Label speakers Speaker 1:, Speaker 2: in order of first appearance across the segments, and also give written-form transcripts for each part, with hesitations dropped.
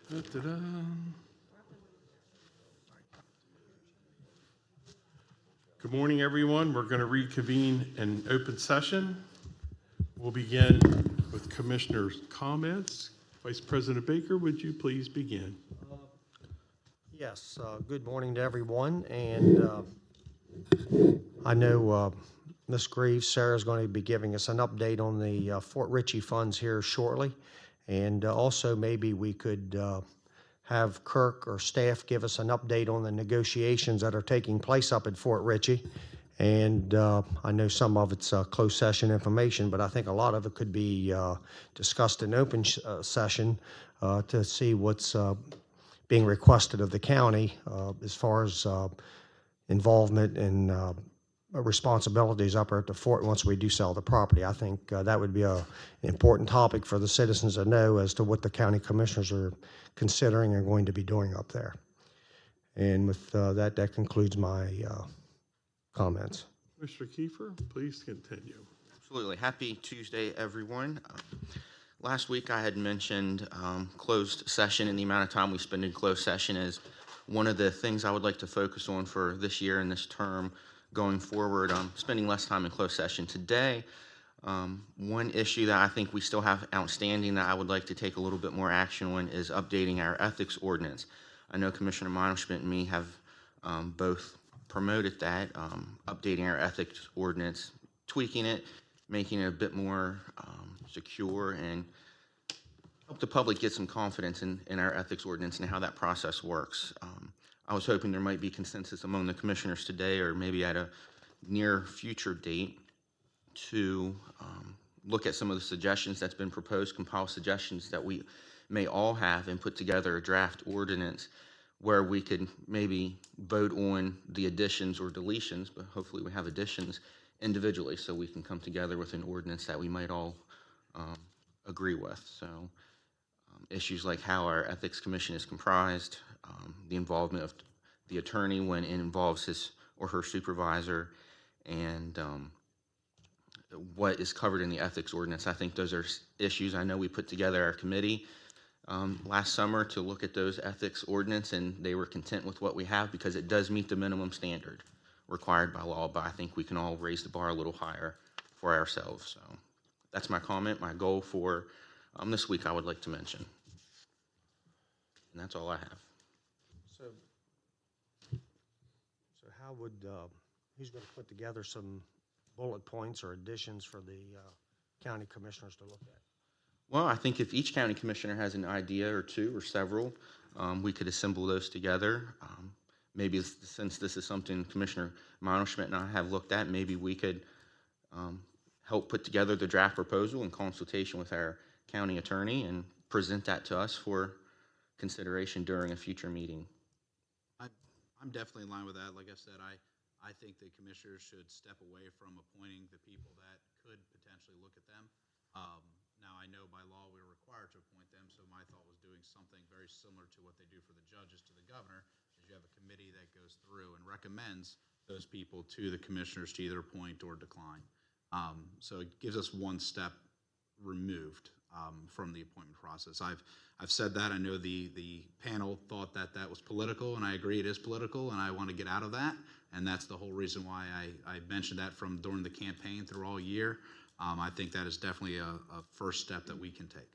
Speaker 1: Da-da-da. Good morning, everyone. We're going to reconvene an open session. We'll begin with commissioners' comments. Vice President Baker, would you please begin?
Speaker 2: Yes, good morning to everyone, and I know Ms. Greaves, Sarah's going to be giving us an update on the Fort Ritchie funds here shortly, and also maybe we could have Kirk or staff give us an update on the negotiations that are taking place up at Fort Ritchie. And I know some of it's closed session information, but I think a lot of it could be discussed in open session to see what's being requested of the county as far as involvement and responsibilities up at the fort once we do sell the property. I think that would be an important topic for the citizens to know as to what the county commissioners are considering and going to be doing up there. And with that concludes my comments.
Speaker 1: Mr. Kiefer, please continue.
Speaker 3: Absolutely. Happy Tuesday, everyone. Last week I had mentioned closed session and the amount of time we spend in closed session is one of the things I would like to focus on for this year and this term going forward. Spending less time in closed session. Today, one issue that I think we still have outstanding that I would like to take a little bit more action on is updating our ethics ordinance. I know Commissioner Monschmidt and me have both promoted that, updating our ethics ordinance, tweaking it, making it a bit more secure, and help the public get some confidence in our ethics ordinance and how that process works. I was hoping there might be consensus among the commissioners today, or maybe at a near future date, to look at some of the suggestions that's been proposed, compile suggestions that we may all have, and put together a draft ordinance where we could maybe vote on the additions or deletions, but hopefully we have additions individually so we can come together with an ordinance that we might all agree with. So issues like how our ethics commission is comprised, the involvement of the attorney when it involves his or her supervisor, and what is covered in the ethics ordinance. I think those are issues. I know we put together our committee last summer to look at those ethics ordinance, and they were content with what we have because it does meet the minimum standard required by law, but I think we can all raise the bar a little higher for ourselves. So that's my comment, my goal for this week I would like to mention. And that's all I have.
Speaker 2: So how would, who's going to put together some bullet points or additions for the county commissioners to look at?
Speaker 3: Well, I think if each county commissioner has an idea or two or several, we could assemble those together. Maybe since this is something Commissioner Monschmidt and I have looked at, maybe we could help put together the draft proposal in consultation with our county attorney and present that to us for consideration during a future meeting.
Speaker 4: I'm definitely in line with that. Like I said, I think the commissioners should step away from appointing the people that could potentially look at them. Now, I know by law we're required to appoint them, so my thought was doing something very similar to what they do for the judges to the governor, is you have a committee that goes through and recommends those people to the commissioners to either appoint or decline. So it gives us one step removed from the appointment process. I've said that. I know the panel thought that that was political, and I agree it is political, and I want to get out of that. And that's the whole reason why I mentioned that from during the campaign through all year. I think that is definitely a first step that we can take.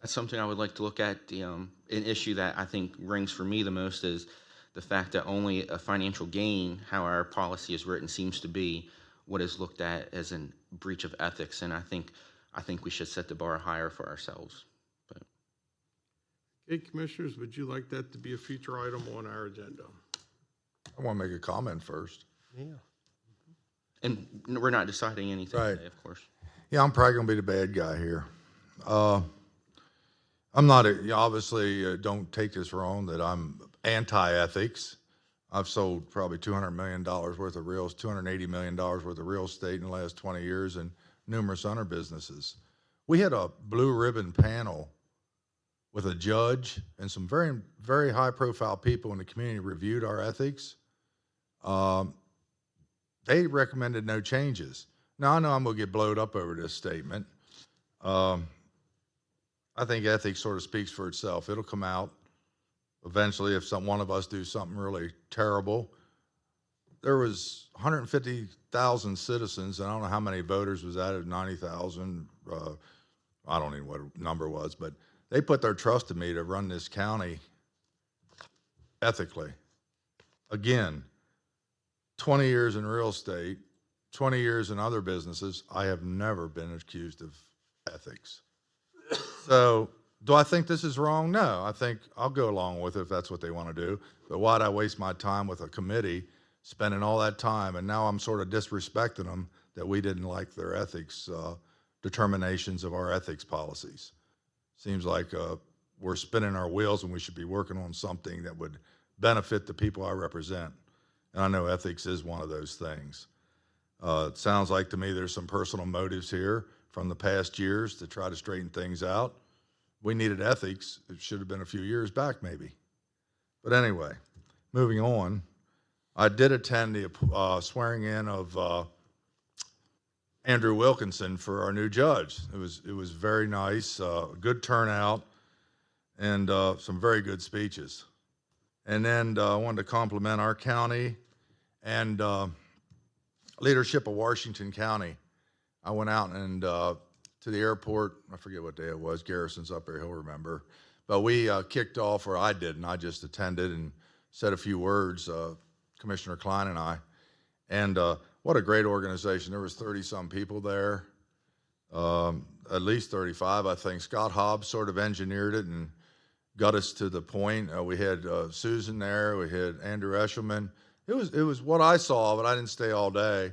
Speaker 3: That's something I would like to look at. An issue that I think rings for me the most is the fact that only a financial gain, how our policy is written, seems to be what is looked at as a breach of ethics. And I think we should set the bar higher for ourselves. But.
Speaker 1: Okay, commissioners, would you like that to be a future item on our agenda?
Speaker 5: I want to make a comment first.
Speaker 2: Yeah.
Speaker 3: And we're not deciding anything
Speaker 5: Right.
Speaker 3: today, of course.
Speaker 5: Yeah, I'm probably going to be the bad guy here. I'm not, obviously, don't take this wrong, that I'm anti-ethics. I've sold probably $200 million worth of $280 million worth of real estate in the last 20 years and numerous other businesses. We had a blue ribbon panel with a judge and some very, very high profile people in the community reviewed our ethics. They recommended no changes. Now, I know I'm going to get blowed up over this statement. I think ethics sort of speaks for itself. It'll come out. eventually, if one of us do something really terrible, there was 150,000 citizens, and I don't know how many voters was that, 90,000, I don't even know what the number was, but they put their trust in me to run this county ethically. Again, 20 years in real estate, 20 years in other businesses, I have never been accused of ethics. So, do I think this is wrong? No. I think I'll go along with it if that's what they want to do. But why'd I waste my time with a committee spending all that time, and now I'm sort of disrespecting them that we didn't like their ethics determinations of our ethics policies. Seems like we're spinning our wheels and we should be working on something that would benefit the people I represent. And I know ethics is one of those things. It sounds like to me there's some personal motives here from the past years to try to straighten things out. We needed ethics. It should have been a few years back maybe. But anyway, moving on. I did attend the swearing in of Andrew Wilkinson for our new judge. It was very nice, good turnout, and some very good speeches. And then I wanted to compliment our county and leadership of Washington County. I went out and to the airport. I forget what day it was. Garrison's up there; he'll remember. But we kicked off, or I didn't. I just attended and said a few words. Commissioner Klein and I, and what a great organization. There was 30-some people there, at least 35, I think. Scott Hobbs sort of engineered it and got us to the point. We had Susan there. We had Andrew Eshelman. It was what I saw, but I didn't stay all day.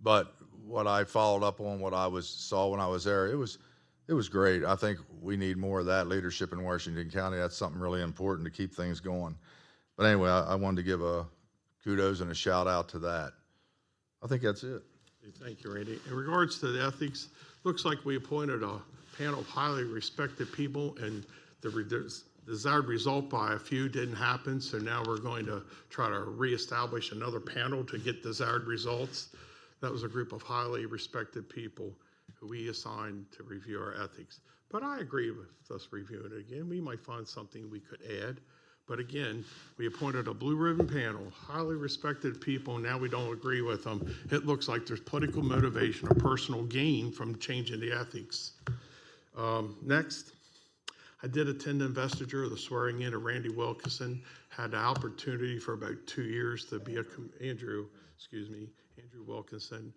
Speaker 5: But what I followed up on, what I saw when I was there, it was great. I think we need more of that leadership in Washington County. That's something really important to keep things going. But anyway, I wanted to give a kudos and a shout out to that. I think that's it.
Speaker 1: Thank you, Randy. In regards to the ethics, looks like we appointed a panel of highly respected people, and the desired result by a few didn't happen, so now we're going to try to reestablish another panel to get desired results. That was a group of highly respected people who we assigned to review our ethics. But I agree with us reviewing it again. We might find something we could add. But again, we appointed a blue ribbon panel, highly respected people, and now we don't agree with them. It looks like there's political motivation or personal gain from changing the ethics. Next, I did attend the investiture of the swearing in of Randy Wilkinson. Had the opportunity for about 2 years to be Andrew Wilkinson.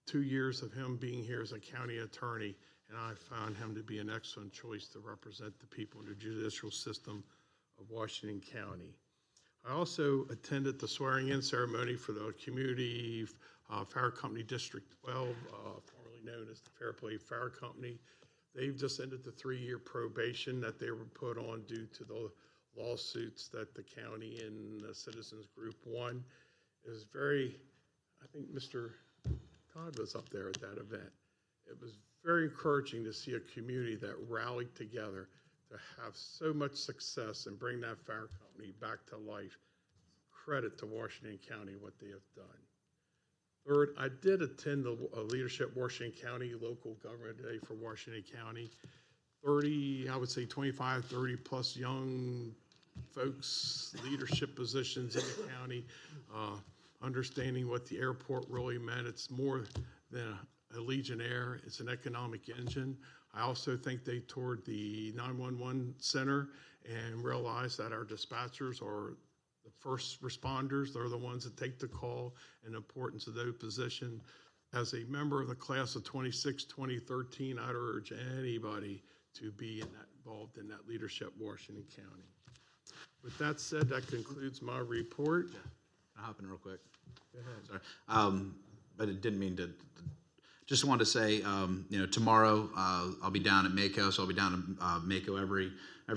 Speaker 1: 2 years of him being here as a county attorney, and I found him to be an excellent choice to represent the people in the judicial system of Washington County. I also attended the swearing-in ceremony for the Community Fire Company District 12, formerly known as the Fairplay Fire Company. They've just ended the 3-year probation that they were put on due to the lawsuits that the county and Citizens Group won. It was I think Mr. Todd was up there at that event. It was very encouraging to see a community that rallied together to have so much success and bring that fire company back to life. Credit to Washington County, what they have done. Third, I did attend the Leadership Washington County Local Government Day for Washington County. 25, 30 plus young folks, leadership positions in the county, understanding what the airport really meant. It's more than a Legionnaire, it's an economic engine. I also think they toured the 911 center and realized that our dispatchers are the first responders. They're the ones that take the call, and the importance of those positions. As a member of the class of 2013, I'd urge anybody to be involved in that leadership Washington County. With that said, that concludes my report.
Speaker 4: I'll hop in real quick.
Speaker 1: Go ahead.
Speaker 4: Sorry. But it didn't mean to. Just wanted to say, tomorrow I'll be down at Mako, so I'll be down at Mako every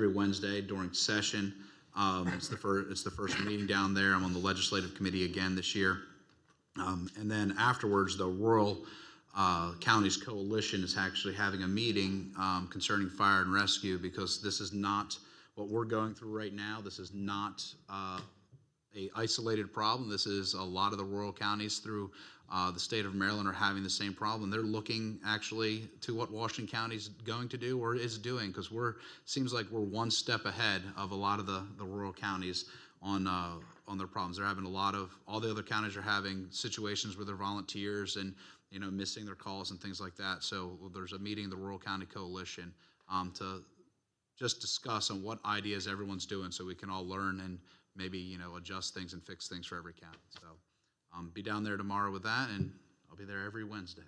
Speaker 4: Wednesday during session. It's the first meeting down there. I'm on the legislative committee again this year, and then afterwards, the Rural Counties Coalition is actually having a meeting concerning fire and rescue, because this is not what we're going through right now. This is not a isolated problem. This is a lot of the rural counties through the state of Maryland are having the same problem. They're looking actually to what Washington County is going to do or is doing, because seems like we're one step ahead of a lot of the rural counties on their problems. They're having all the other counties are having situations with their volunteers and missing their calls and things like that. So there's a meeting, the Rural County Coalition, to just discuss on what ideas everyone's doing so we can all learn and maybe adjust things and fix things for every county. So be down there tomorrow with that, and I'll be there every Wednesday.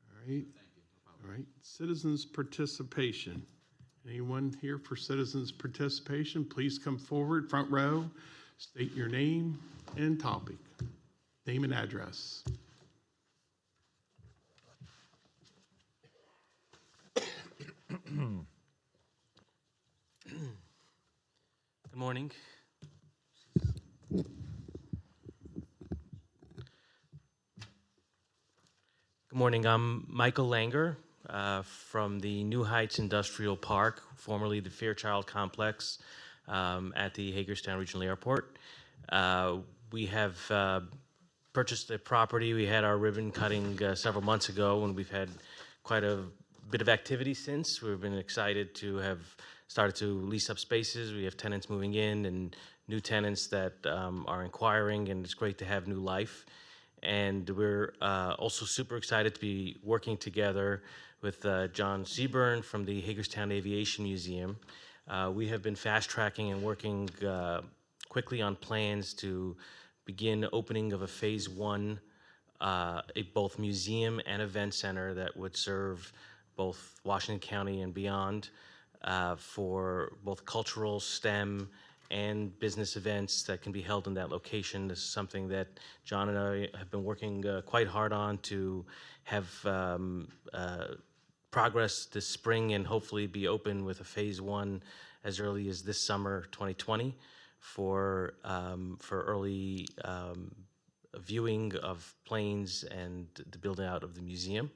Speaker 1: All right.
Speaker 4: Thank you.
Speaker 1: All right. Citizens participation. Anyone here for citizens participation? Please come forward, front row. State your name and topic. Name and address.
Speaker 6: Good morning. Good morning. I'm Michael Langer from the New Heights Industrial Park, formerly the Fairchild Complex at the Hagerstown Regional Airport. We have purchased a property. We had our ribbon cutting several months ago, and we've had quite a bit of activity since. We've been excited to have started to lease up spaces. We have tenants moving in and new tenants that are inquiring, and it's great to have new life. And we're also super excited to be working together with John Seaburn from the Hagerstown Aviation Museum. We have been fast-tracking and working quickly on plans to begin opening of a phase one, both museum and event center that would serve both Washington County and beyond for both cultural, STEM, and business events that can be held in that location. This is something that John and I have been working quite hard on to have progress this spring and hopefully be open with a phase one as early as this summer 2020 for early viewing of planes and the building out of the museum.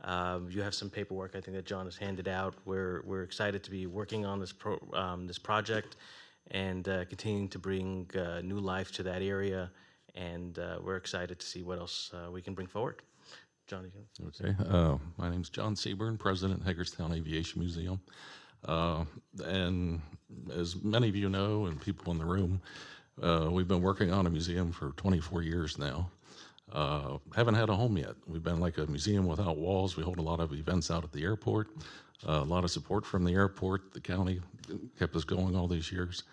Speaker 6: You have some paperwork I think that John has handed out. We're excited to be working on this project and continuing to bring new life to that area, and we're excited to see what else we can bring forward. John, you can...
Speaker 7: Okay, my name's John Seaburn, President, Hagerstown Aviation Museum. And as many of you know, and people in the room, we've been working on a museum for 24 years now. Haven't had a home yet. We've been like a museum without walls. We hold a lot of events out at the airport, a lot of support from the airport. The county kept us going all these years.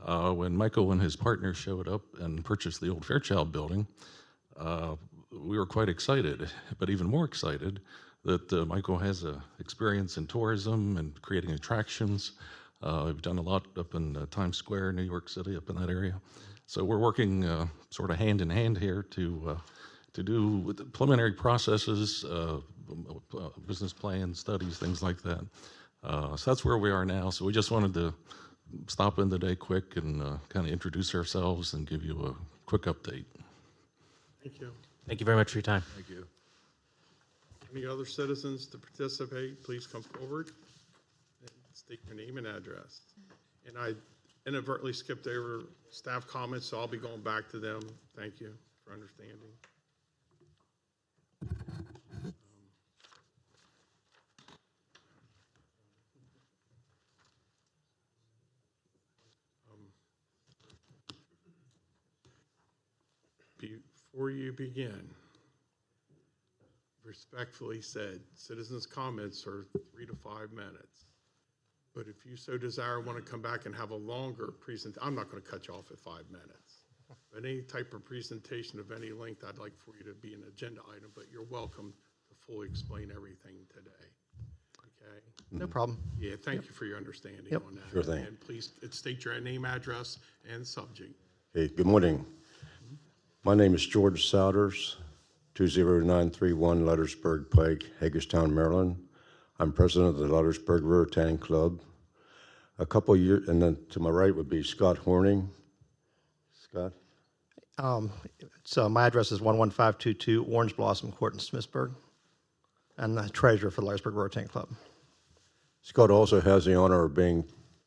Speaker 7: When Michael and his partner showed up and purchased the old Fairchild building, we were quite excited, but even more excited that Michael has experience in tourism and creating attractions. We've done a lot up in Times Square, New York City, up in that area. So we're working sort of hand in hand here to do with the preliminary processes, business plans, studies, things like that. So that's where we are now. So we just wanted to stop in today quick and kind of introduce ourselves and give you a quick update.
Speaker 1: Thank you.
Speaker 6: Thank you very much for your time.
Speaker 5: Thank you.
Speaker 1: Any other citizens to participate, please come forward and state your name and address. And I inadvertently skipped over staff comments, so I'll be going back to them. Thank you for understanding. Before you begin, respectfully said, citizens' comments are 3 to 5 minutes. But if you so desire, want to come back and have a longer presentation, I'm not going to cut you off at 5 minutes. But any type of presentation of any length, I'd like for you to be an agenda item, but you're welcome to fully explain everything today. Okay?
Speaker 2: No problem.
Speaker 1: Yeah, thank you for your understanding
Speaker 2: Yep.
Speaker 1: on that.
Speaker 8: Sure thing.
Speaker 1: And please state your name, address, and subject.
Speaker 8: Hey, good morning. My name is George Souders, 20931 Lettersburg Pike, Hagerstown, Maryland. I'm president of the Lettersburg River Tanning Club. A couple years, and then to my right would be Scott Horning. Scott?
Speaker 2: So my address is 11522 Orange Blossom Court in Smithsburg. I'm the treasurer for the Letters River Tanning Club.
Speaker 8: Scott also has the honor of being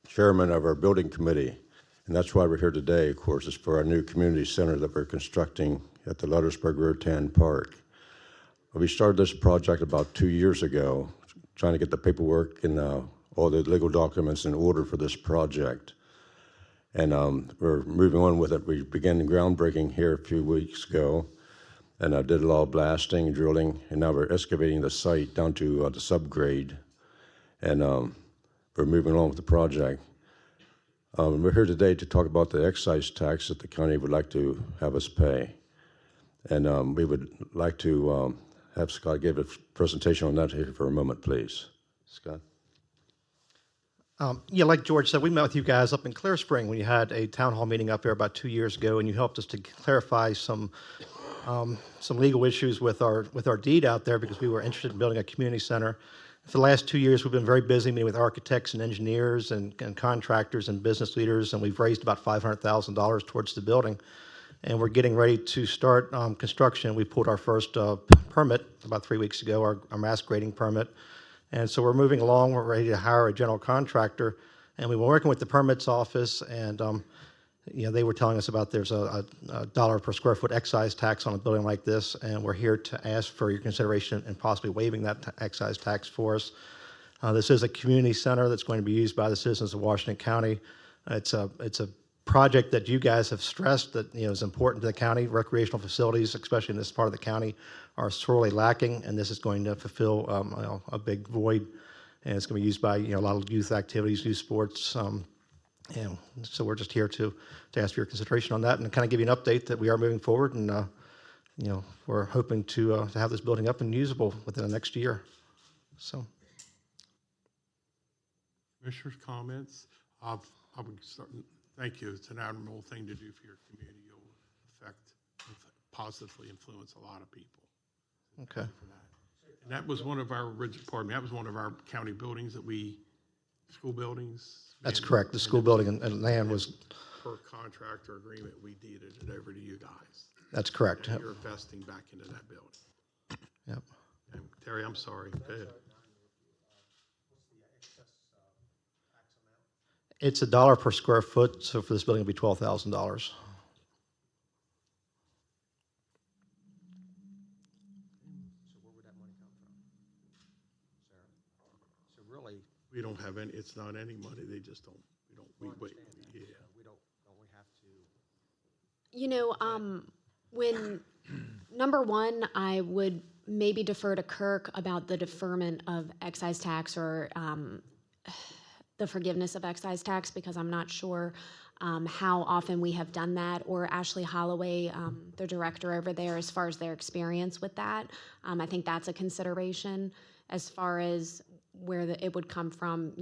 Speaker 8: chairman of our building committee. And that's why we're here today, of course, is for our new community center that we're constructing at the Luttersburg Rotan Park. We started this project about 2 years ago, trying to get the paperwork and all the legal documents in order for this project. And we're moving on with it. We began the groundbreaking here a few weeks ago, and I did a lot of blasting, drilling, and now we're excavating the site down to the subgrade, and we're moving on with the project. We're here today to talk about the excise tax that the county would like to have us pay. And we would like to have Scott give a presentation on that here for a moment, please. Scott?
Speaker 9: Yeah, like George said, we met with you guys up in Clear Spring when you had a town hall meeting up there about 2 years ago, and you helped us to clarify some legal issues with our deed out there because we were interested in building a community center. For the last 2 years, we've been very busy meeting with architects and engineers and contractors and business leaders, and we've raised about $500,000 towards the building. And we're getting ready to start construction. We pulled our first permit about 3 weeks ago, our mass grading permit. And so we're moving along. We're ready to hire a general contractor. And we were working with the permits office, and they were telling us about there's a dollar per square foot excise tax on a building like this, and we're here to ask for your consideration and possibly waiving that excise tax for us. This is a community center that's going to be used by the citizens of Washington County. It's a project that you guys have stressed that is important to the county. Recreational facilities, especially in this part of the county, are sorely lacking, and this is going to fulfill a big void. And it's going to be used by a lot of youth activities, youth sports. So we're just here to ask for your consideration on that and kind of give you an update that we are moving forward, and we're hoping to have this building up and usable within the next year. So.
Speaker 1: Commissioners' comments? I would start. Thank you. It's an admirable thing to do for your community. You'll positively influence a lot of people.
Speaker 9: Okay.
Speaker 1: And that was one of our that was one of our county buildings school buildings.
Speaker 9: That's correct. The school building and land was.
Speaker 1: Per contractor agreement, we deeded it over to you guys.
Speaker 9: That's correct.
Speaker 1: And
Speaker 9: Yep.
Speaker 1: you're investing back into that building.
Speaker 9: Yep.
Speaker 1: And Terry, I'm sorry. Go ahead.
Speaker 9: It's $1 per square foot, so for this building, it'll be $12,000.
Speaker 2: So where would that money come from? Sarah? So really,
Speaker 1: We don't have any, it's not any money. They just don't, we wait. Yeah.
Speaker 2: don't we have to?
Speaker 10: When number one, I would maybe defer to Kirk about the deferment of excise tax or the forgiveness of excise tax, because I'm not sure how often we have done that, or Ashley Holloway, the director over there, as far as their experience with that. I think that's a consideration as far as where it would come from.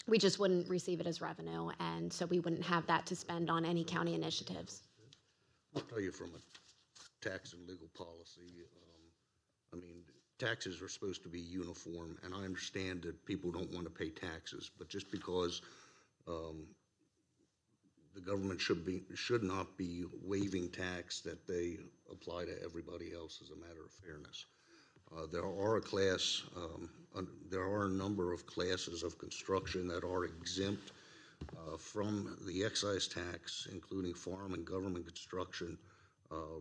Speaker 10: We just wouldn't receive it as revenue, and so we wouldn't have that to spend on any county initiatives.
Speaker 11: I'll tell you from a tax and legal policy, taxes are supposed to be uniform, and I understand that people don't want to pay taxes, but just because the government should not be waiving tax that they apply to everybody else as a matter of fairness. There are a number of classes of construction that are exempt from the excise tax, including farm and government construction,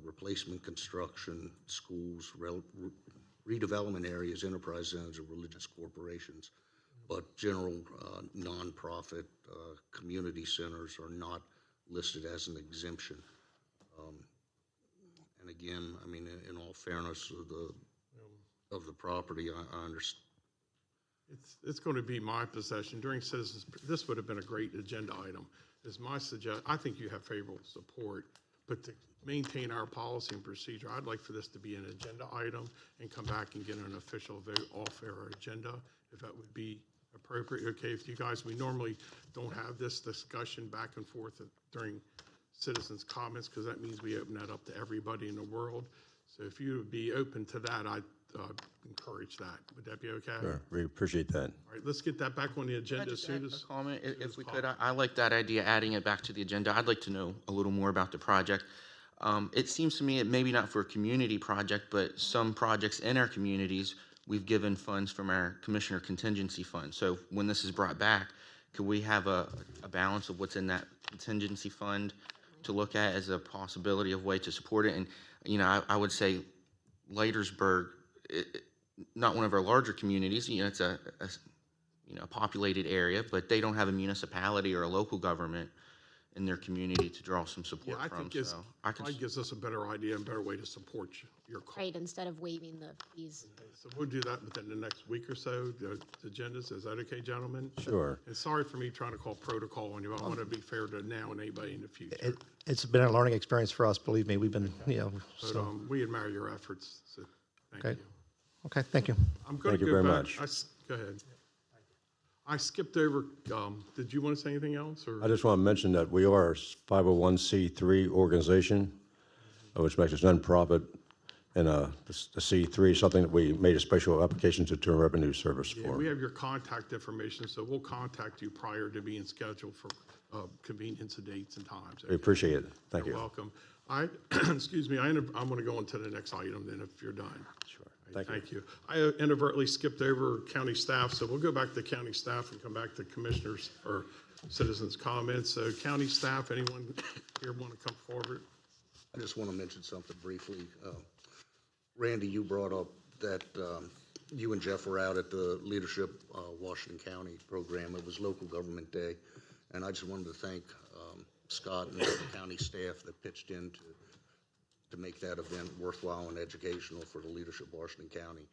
Speaker 11: replacement construction, schools, redevelopment areas, enterprise zones, or religious corporations. But general nonprofit community centers are not listed as an exemption. And again, in all fairness of the property, I understand.
Speaker 1: It's going to be my possession during citizens. This would have been a great agenda item. Is my suggestion. I think you have favorable support, but to maintain our policy and procedure, I'd like for this to be an agenda item and come back and get an official vote off our agenda, if that would be appropriate. Okay, if you guys, we normally don't have this discussion back and forth during citizens' comments, because that means we open that up to everybody in the world. So if you would be open to that, I'd encourage that. Would that be okay?
Speaker 8: Sure, we appreciate that.
Speaker 1: All right, let's get that back on the agenda as soon as.
Speaker 3: A comment, if we could. I like that idea, adding it back to the agenda. I'd like to know a little more about the project. It seems to me it maybe not for a community project, but some projects in our communities, we've given funds from our Commissioner Contingency Fund. So when this is brought back, could we have a balance of what's in that contingency fund to look at as a possibility of way to support it. And, you know, I would say Leitersburg, not one of our larger communities, you know, it's a populated area, but they don't have a municipality or a local government in their community to draw some
Speaker 1: Yeah,
Speaker 3: support
Speaker 1: I
Speaker 3: from.
Speaker 1: think it's,
Speaker 3: So I could,
Speaker 1: probably gives us a better idea and better way to support your call.
Speaker 10: Right, instead of waiving the fees.
Speaker 1: So we'll do that within the next week or so, the agendas. Is that okay, gentlemen?
Speaker 8: Sure.
Speaker 1: And sorry for me trying to call protocol on you. I want to be fair to now and anybody in the future.
Speaker 9: It's been a learning experience for us, believe me. We've been,
Speaker 1: But
Speaker 9: so,
Speaker 1: we admire your efforts, so thank
Speaker 9: Okay.
Speaker 1: you.
Speaker 9: okay, thank you.
Speaker 1: I'm going
Speaker 8: Thank
Speaker 1: to
Speaker 8: you
Speaker 1: go
Speaker 8: very
Speaker 1: back.
Speaker 8: much.
Speaker 1: Go ahead. I skipped over, did you want to say anything else, or?
Speaker 8: I just want to mention that we are a 501c3 organization, which makes us nonprofit, and the C3 is something that we made a special application to Internal Revenue Service
Speaker 1: Yeah,
Speaker 8: for.
Speaker 1: we have your contact information, so we'll contact you prior to being scheduled for convenience of dates and times.
Speaker 8: We appreciate it. Thank
Speaker 1: You're
Speaker 8: you.
Speaker 1: welcome. Excuse me, I'm going to go on to the next item then, if you're done.
Speaker 8: Sure.
Speaker 1: All right,
Speaker 8: Thank you.
Speaker 1: Thank you. I inadvertently skipped over county staff, so we'll go back to county staff and come back to commissioners or citizens' comments. So county staff, anyone here want to come forward?
Speaker 11: I just want to mention something briefly. Randy, you brought up that you and Jeff were out at the Leadership Washington County program. It was Local Government Day, and I just wanted to thank Scott and the county staff that pitched in to make that event worthwhile and educational for the Leadership Washington County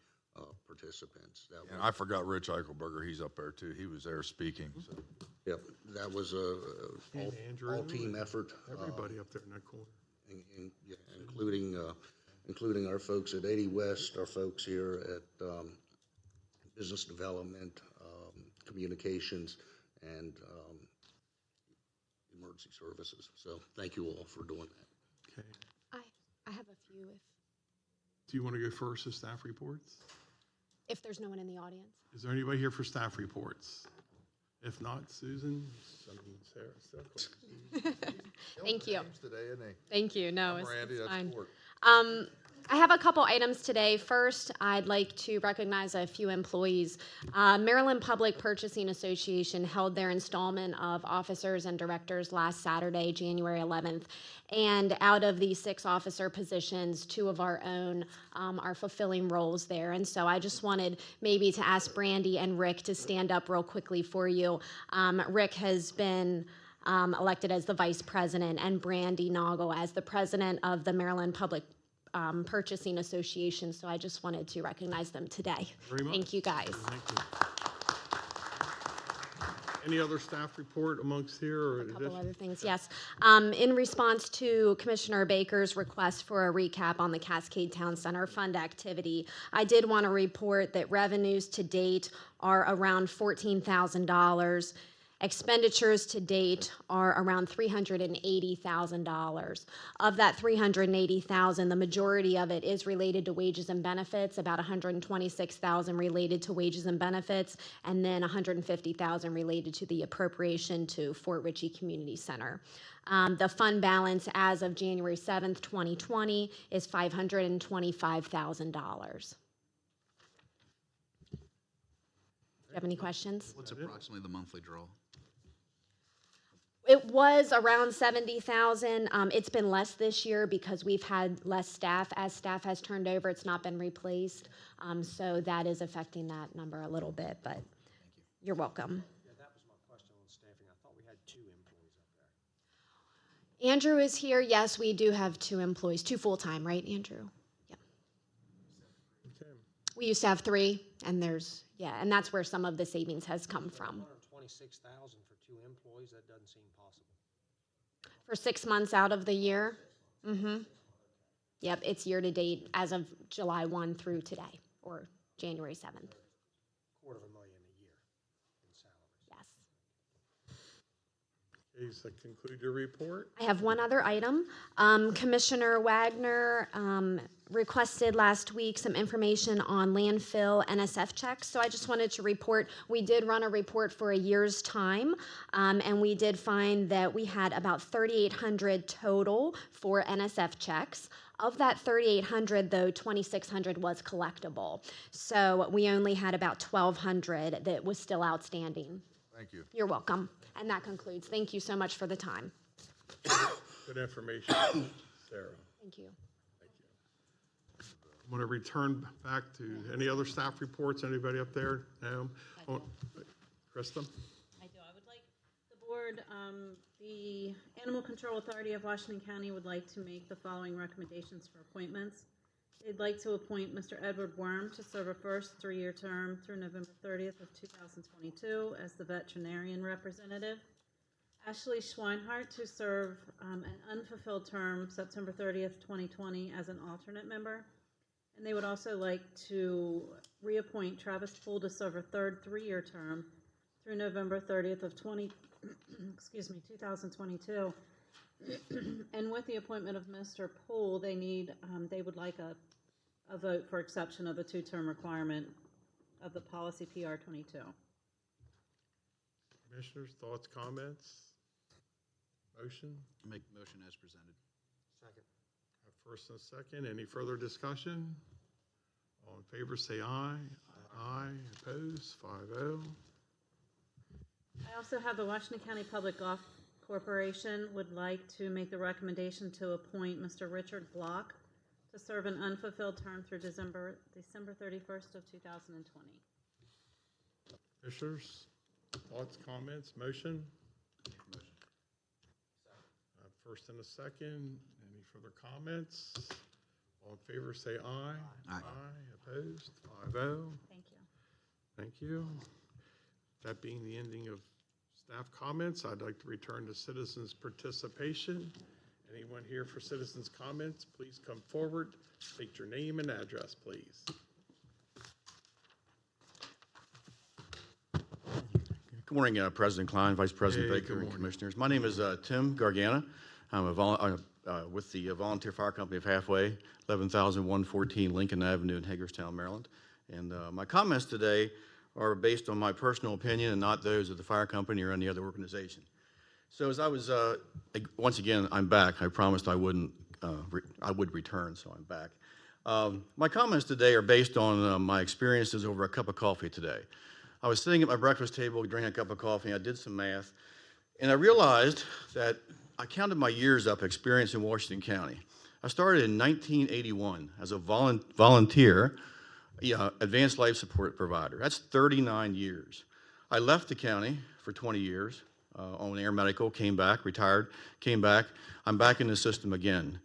Speaker 11: participants. That
Speaker 5: And I forgot Rich Eichelberger, he's up there too. He was there speaking, so.
Speaker 11: Yep, that was
Speaker 1: And Andrew,
Speaker 11: all-team effort.
Speaker 1: Everybody up there in that corner.
Speaker 11: Yeah, including our folks at 80 West, our folks here at Business Development, Communications, and Emergency Services. So thank you all for doing that.
Speaker 1: Okay.
Speaker 10: I have a few
Speaker 1: Do you want to go first to staff reports?
Speaker 10: if there's no one in the audience.
Speaker 1: Is there anybody here for staff reports? If not, Susan, I mean, Sarah, still.
Speaker 10: Thank you.
Speaker 5: Today, isn't he?
Speaker 10: Thank you. No,
Speaker 5: Randy,
Speaker 10: it's
Speaker 5: that's
Speaker 10: fine.
Speaker 5: sport.
Speaker 10: I have a couple items today. First, I'd like to recognize a few employees. Maryland Public Purchasing Association held their installment of officers and directors last Saturday, January 11th. And out of the 6 officer positions, 2 of our own are fulfilling roles there. And so I just wanted maybe to ask Brandy and Rick to stand up real quickly for you. Rick has been elected as the vice president, and Brandy Noggle as the president of the Maryland Public Purchasing Association. So I just wanted to recognize them today.
Speaker 1: Very much.
Speaker 10: Thank you, guys.
Speaker 1: Thank you. Any other staff report amongst here or
Speaker 10: A couple
Speaker 1: addition?
Speaker 10: other things, yes. In response to Commissioner Baker's request for a recap on the Cascade Town Center Fund activity, I did want to report that revenues to date are around $14,000. Expenditures to date are around $380,000. Of that $380,000, the majority of it is related to wages and benefits, about $126,000 related to wages and benefits, and then $150,000 related to the appropriation to Fort Ritchie Community Center. The fund balance as of January 7th, 2020 is $525,000. Do you have any questions?
Speaker 4: What's approximately the monthly draw?
Speaker 10: It was around 70,000. It's been less this year because we've had less staff. As staff has turned over, it's not been replaced. So that is affecting that number a little bit, but you're welcome.
Speaker 2: Yeah, that was my question on staffing. I thought we had 2 employees up there.
Speaker 10: Andrew is here. Yes, we do have 2 employees, 2 full-time, right, Andrew? Yeah.
Speaker 1: Okay.
Speaker 10: We used to have 3, and and that's where some of the savings has come from.
Speaker 2: 126,000 for 2 employees, that doesn't seem possible.
Speaker 10: For 6 months out of the year? Mm-hmm. Yep, it's year-to-date as of July 1 through today, or January 7th.
Speaker 2: $250,000 a year in salaries.
Speaker 10: Yes.
Speaker 1: Okay, does that conclude your report?
Speaker 10: I have one other item. Commissioner Wagner requested last week some information on landfill NSF checks. So I just wanted to report, we did run a report for a year's time, and we did find that we had about 3,800 total for NSF checks. Of that 3,800, though, 2,600 was collectible. So we only had about 1,200 that was still outstanding.
Speaker 5: Thank you.
Speaker 10: You're welcome. And that concludes. Thank you so much for the time.
Speaker 1: Go Good information, Sarah.
Speaker 10: Thank you.
Speaker 1: Want to return back to any other staff reports? Anybody up there? No? Oh, Krista?
Speaker 12: I do. I would like the board, the Animal Control Authority of Washington County would like to make the following recommendations for appointments. They'd like to appoint Mr. Edward Worm to serve a first 3-year term through November 30th of 2022 as the veterinarian representative. Ashley Schweinhart to serve an unfulfilled term September 30th, 2020 as an alternate member. And they would also like to reappoint Travis Poole to serve a third 3-year term through November 30th of 2022. And with the appointment of Mr. Poole, they would like a vote for exception of the 2-term requirement of the policy PR 22.
Speaker 1: Commissioners, thoughts, comments? Motion?
Speaker 4: Make the motion as presented.
Speaker 2: Second.
Speaker 1: First and second. Any further discussion? All in favor, say aye. Aye. Opposed? 5-0.
Speaker 12: I also have the Washington County Public Golf Corporation would like to make the recommendation to appoint Mr. Richard Block to serve an unfulfilled term through December 31st of 2020.
Speaker 1: Commissioners, thoughts, comments, motion? First and a second. Any further comments? All in favor, say aye.
Speaker 4: Aye.
Speaker 1: Opposed? 5-0.
Speaker 12: Thank you.
Speaker 1: Thank you. That being the ending of staff comments, I'd like to return to citizens' participation. Anyone here for citizens' comments, please come forward. State your name and address, please.
Speaker 13: Good morning, President Klein, Vice President
Speaker 1: Hey,
Speaker 13: Baker,
Speaker 1: good
Speaker 13: and
Speaker 1: morning.
Speaker 13: Commissioners. My name is Tim Gargana. I'm with the Volunteer Fire Company of Halfway, 11,114 Lincoln Avenue in Hagerstown, Maryland. And my comments today are based on my personal opinion and not those of the fire company or any other organization. So as I was, once again, I'm back. I promised I would return, so I'm back. My comments today are based on my experiences over a cup of coffee today. I was sitting at my breakfast table drinking a cup of coffee, and I did some math, and I realized that I counted my years up experience in Washington County. I started in 1981 as a volunteer advanced life support provider. That's 39 years. I left the county for 20 years on air medical, came back, retired, came back. I'm back in the system again.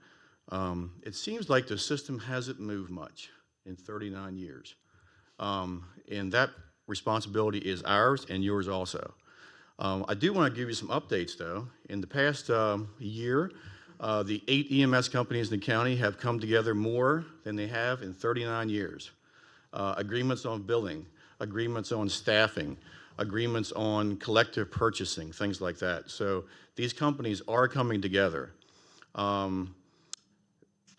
Speaker 13: It seems like the system hasn't moved much in 39 years. And that responsibility is ours and yours also. I do want to give you some updates, though. In the past year, the 8 EMS companies in the county have come together more than they have in 39 years. Agreements on billing, agreements on staffing, agreements on collective purchasing, things like that. So these companies are coming together. I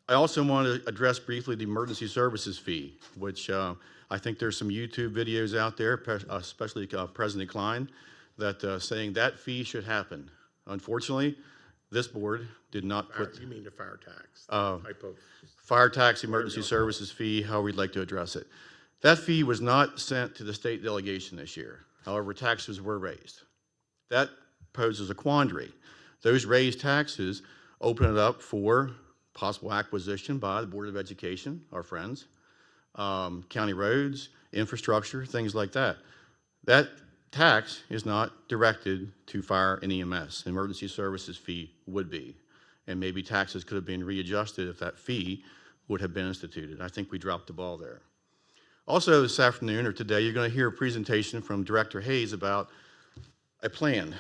Speaker 13: also want to address briefly the emergency services fee, which I think there's some YouTube videos out there, especially President Klein, that saying that fee should happen. Unfortunately, this board did not put...
Speaker 1: You mean the fire tax? Type of
Speaker 13: Fire tax, emergency services fee, how we'd like to address it. That fee was not sent to the state delegation this year. However, taxes were raised. That poses a quandary. Those raised taxes open it up for possible acquisition by the Board of Education, our friends, county roads, infrastructure, things like that. That tax is not directed to fire and EMS. Emergency services fee would be. And maybe taxes could have been readjusted if that fee would have been instituted. I think we dropped the ball there. Also this afternoon or today, you're going to hear a presentation from Director Hayes about a plan.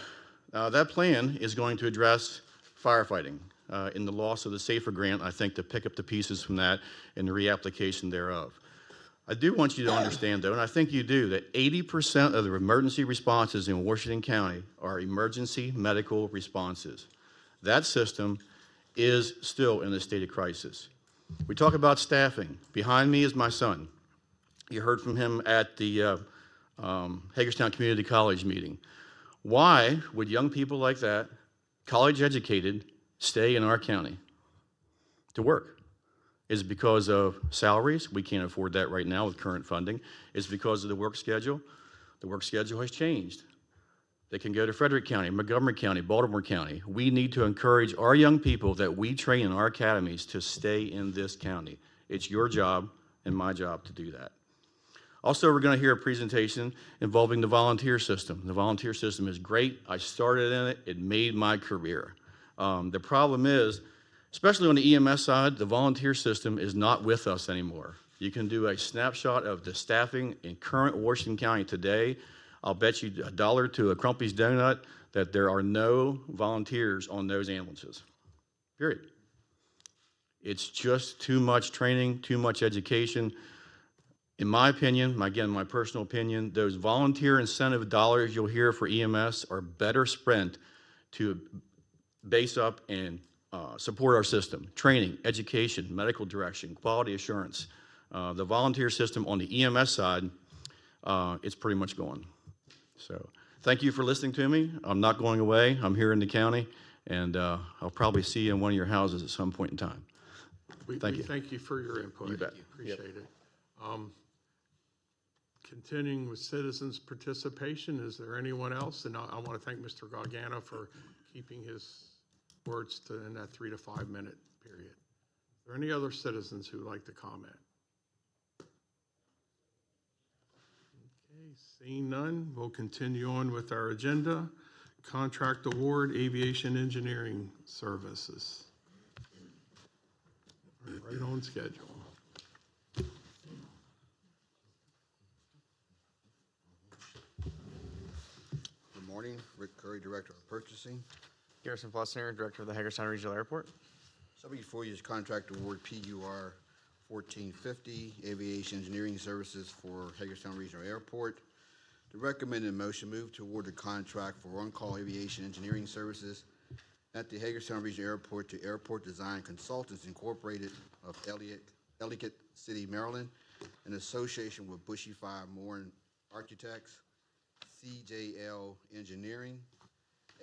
Speaker 13: That plan is going to address firefighting in the loss of the SAFER grant, I think, to pick up the pieces from that and the reapplication thereof. I do want you to understand, though, and I think you do, that 80% of the emergency responses in Washington County are emergency medical responses. That system is still in a state of crisis. We talk about staffing. Behind me is my son. You heard from him at the Hagerstown Community College meeting. Why would young people like that, college educated, stay in our county to work? Is it because of salaries? We can't afford that right now with current funding. Is it because of the work schedule? The work schedule has changed. They can go to Frederick County, Montgomery County, Baltimore County. We need to encourage our young people that we train in our academies to stay in this county. It's your job and my job to do that. Also, we're going to hear a presentation involving the volunteer system. The volunteer system is great. I started in it. It made my career. The problem is, especially on the EMS side, the volunteer system is not with us anymore. You can do a snapshot of the staffing in current Washington County today. I'll bet you $1 to a Crumpy's Donut that there are no volunteers on those ambulances, period. It's just too much training, too much education. In my opinion, again, my personal opinion, those volunteer incentive dollars you'll hear for EMS are better spent to base up and support our system. Training, education, medical direction, quality assurance. The volunteer system on the EMS side, it's pretty much gone. So thank you for listening to me. I'm not going away. I'm here in the county, and I'll probably see you in one of your houses at some point in time. Thank you.
Speaker 1: Thank you for your input.
Speaker 13: You bet.
Speaker 1: Appreciate it. Continuing with citizens' participation, is there anyone else? And I want to thank Mr. Gargano for keeping his words in that 3 to 5 minute period. Are there any other citizens who would like to comment? Okay, seeing none, we'll continue on with our agenda. Contract award, aviation engineering services. Right on schedule.
Speaker 14: Good morning, Rick Curry, Director of Purchasing.
Speaker 3: Garrison Flosner, Director of the Hagerstown Regional Airport.
Speaker 14: So before you is contract award PUR 1450, Aviation Engineering Services for Hagerstown Regional Airport. The recommended motion move to award the contract for on-call aviation engineering services at the Hagerstown Regional Airport to Airport Design Consultants Incorporated of Ellicott City, Maryland, in association with Bushy Fire Moore Architects, CJL Engineering,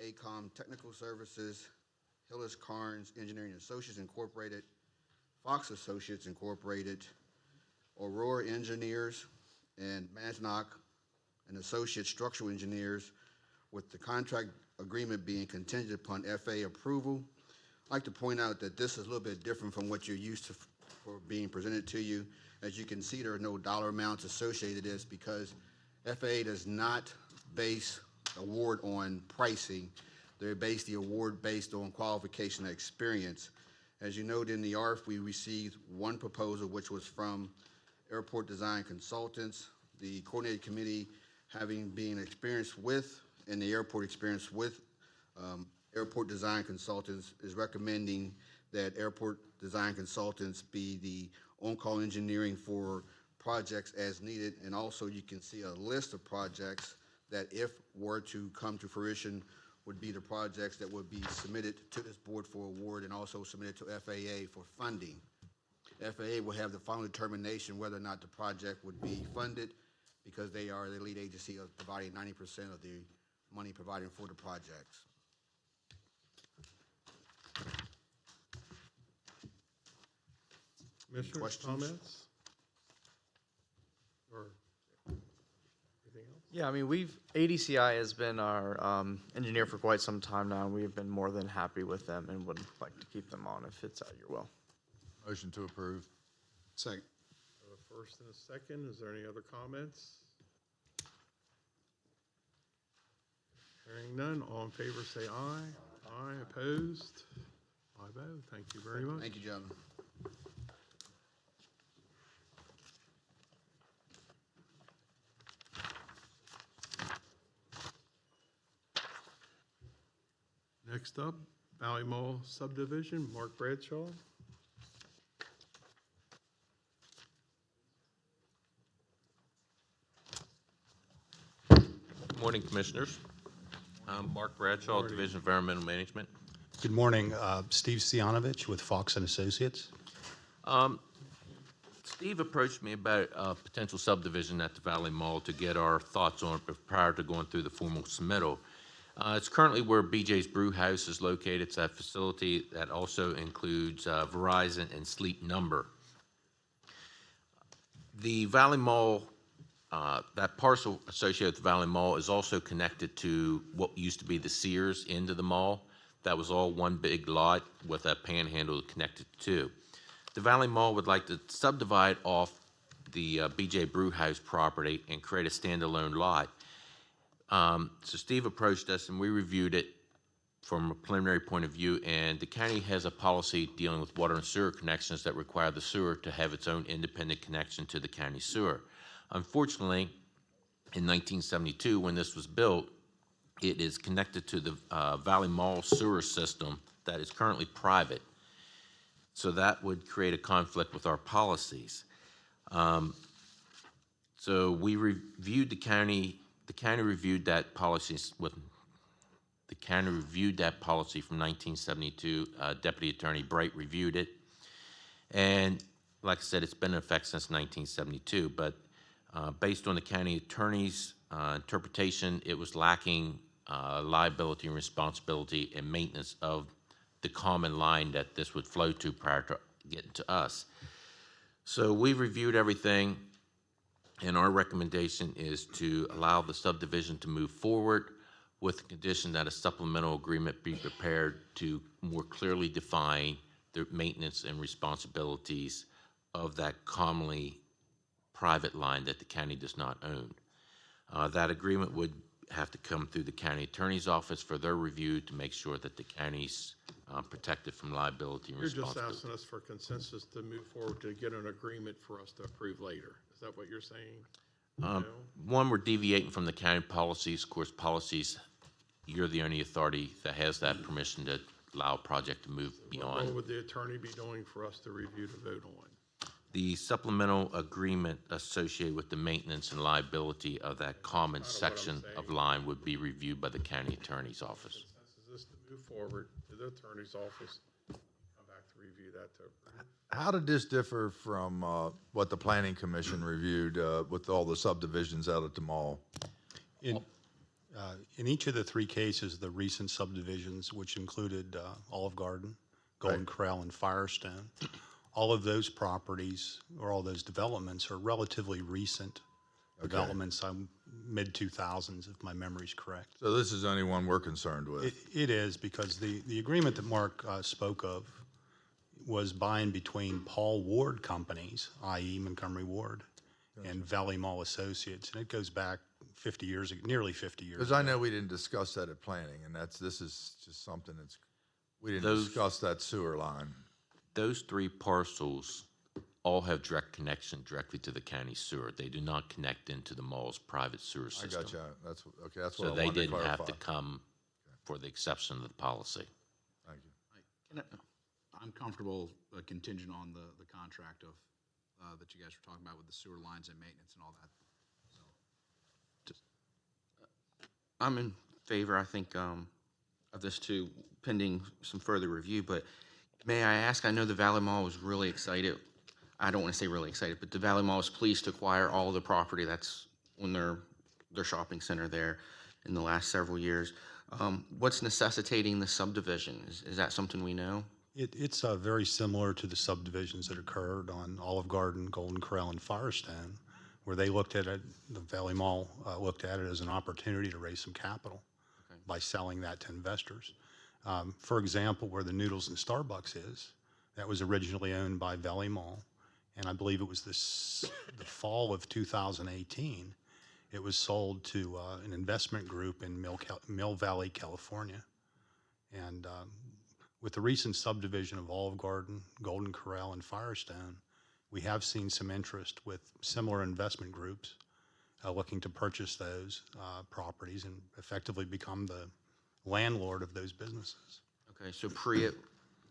Speaker 14: ACOM Technical Services, Hillis Carnes Engineering Associates Incorporated, Fox Associates Incorporated, Aurora Engineers, and Masnock and Associate Structural Engineers, with the contract agreement being contingent upon FAA approval. I'd like to point out that this is a little bit different from what you're used to for being presented to you. As you can see, there are no dollar amounts associated with this because FAA does not base award on pricing. They base the award based on qualification and experience. As you noted in the ARF, we received one proposal, which was from Airport Design Consultants. The coordinated committee, having been experienced with, and the airport experience with Airport Design Consultants, is recommending that Airport Design Consultants be the on-call engineering for projects as needed. And also you can see a list of projects that, if were to come to fruition, would be the projects that would be submitted to this board for award and also submitted to FAA for funding. FAA will have the final determination whether or not the project would be funded, because they are the lead agency of providing 90% of the money provided for the projects.
Speaker 1: Commissioners,
Speaker 14: questions?
Speaker 1: comments? Or anything else?
Speaker 15: Yeah, I mean, ADCI has been our engineer for quite some time now, and we have been more than happy with them and would like to keep them on if it's at your will.
Speaker 5: Motion to approve.
Speaker 14: Second.
Speaker 1: A first and a second. Is there any other comments? Hearing none, all in favor say aye. Aye, opposed? 5-0. Thank you very much.
Speaker 14: Thank you, gentlemen.
Speaker 1: Next up, Valley Mall Subdivision, Mark Bradshaw.
Speaker 16: Good morning, Commissioners. I'm Mark Bradshaw, Division of Environmental Management.
Speaker 17: Good morning, Steve Sianovich with Fox and Associates.
Speaker 16: Steve approached me about a potential subdivision at the Valley Mall to get our thoughts on it prior to going through the formal submittal. It's currently where BJ's Brew House is located. It's that facility that also includes Verizon and Sleep Number. The Valley Mall that parcel associated with the Valley Mall is also connected to what used to be the Sears end of the mall. That was all one big lot with a panhandle connected to. The Valley Mall would like to subdivide off the BJ Brewhouse property and create a standalone lot. So Steve approached us and we reviewed it from a preliminary point of view, and the county has a policy dealing with water and sewer connections that require the sewer to have its own independent connection to the county sewer. Unfortunately, in 1972, when this was built, it is connected to the Valley Mall sewer system that is currently private. So that would create a conflict with our policies. So we reviewed the county reviewed that policy from 1972. Deputy Attorney Bright reviewed it. And like I said, it's been in effect since 1972, but based on the county attorney's interpretation, it was lacking liability and responsibility and maintenance of the common line that this would flow to prior to getting to us. So we reviewed everything, and our recommendation is to allow the subdivision to move forward with the condition that a supplemental agreement be prepared to more clearly define the maintenance and responsibilities of that commonly private line that the county does not own. That agreement would have to come through the county attorney's office for their review to make sure that the county's protected from liability and
Speaker 1: You're just
Speaker 16: responsibility.
Speaker 1: asking us for consensus to move forward to get an agreement for us to approve later. Is that what you're saying? No?
Speaker 16: One, we're deviating from the county policies. Of course, policies, you're the only authority that has that permission to allow a project to move beyond.
Speaker 1: What would the attorney be doing for us to review to vote on?
Speaker 16: The supplemental agreement associated with the maintenance and liability of that common section of line would be reviewed by the county attorney's office.
Speaker 1: Consensus is to move forward to the attorney's office, come back to review that to approve.
Speaker 5: How did this differ from what the planning commission reviewed with all the subdivisions out at the mall?
Speaker 17: In each of the three cases, the recent subdivisions, which included Olive Garden, Golden Corral, and Firestone, all of those properties or all those developments are relatively recent developments, mid-2000s, if my memory's correct.
Speaker 5: So this is the only one we're concerned with.
Speaker 17: It is, because the agreement that Mark spoke of was by and between Paul Ward companies, i.e. Montgomery Ward, and Valley Mall Associates, and it goes back 50 years, nearly 50 years.
Speaker 5: Because I know we didn't discuss that at planning, and this is just something we didn't discuss that sewer line.
Speaker 16: Those three parcels all have direct connection directly to the county sewer. They do not connect into the mall's private sewer system.
Speaker 5: I got you. That's what I
Speaker 16: So
Speaker 5: wanted
Speaker 16: they
Speaker 5: to
Speaker 16: didn't
Speaker 5: clarify.
Speaker 16: have to come for the exception of the policy.
Speaker 5: Thank you.
Speaker 4: I'm comfortable contingent on the contract of, that you guys were talking about with the sewer lines and maintenance and all that.
Speaker 3: I'm in favor, I think, of this too, pending some further review, but may I ask, I know the Valley Mall was really excited. I don't want to say really excited, but the Valley Mall was pleased to acquire all the property that's on their shopping center there in the last several years. What's necessitating the subdivision? Is that something we know?
Speaker 17: It's very similar to the subdivisions that occurred on Olive Garden, Golden Corral, and Firestone, where they looked at it, the Valley Mall looked at it as an opportunity to raise some capital by selling that to investors. For example, where the Noodles and Starbucks is, that was originally owned by Valley Mall, and I believe it was the fall of 2018, it was sold to an investment group in Mill Valley, California. And with the recent subdivision of Olive Garden, Golden Corral, and Firestone, we have seen some interest with similar investment groups looking to purchase those properties and effectively become the landlord of those businesses.
Speaker 3: Okay, so Priet,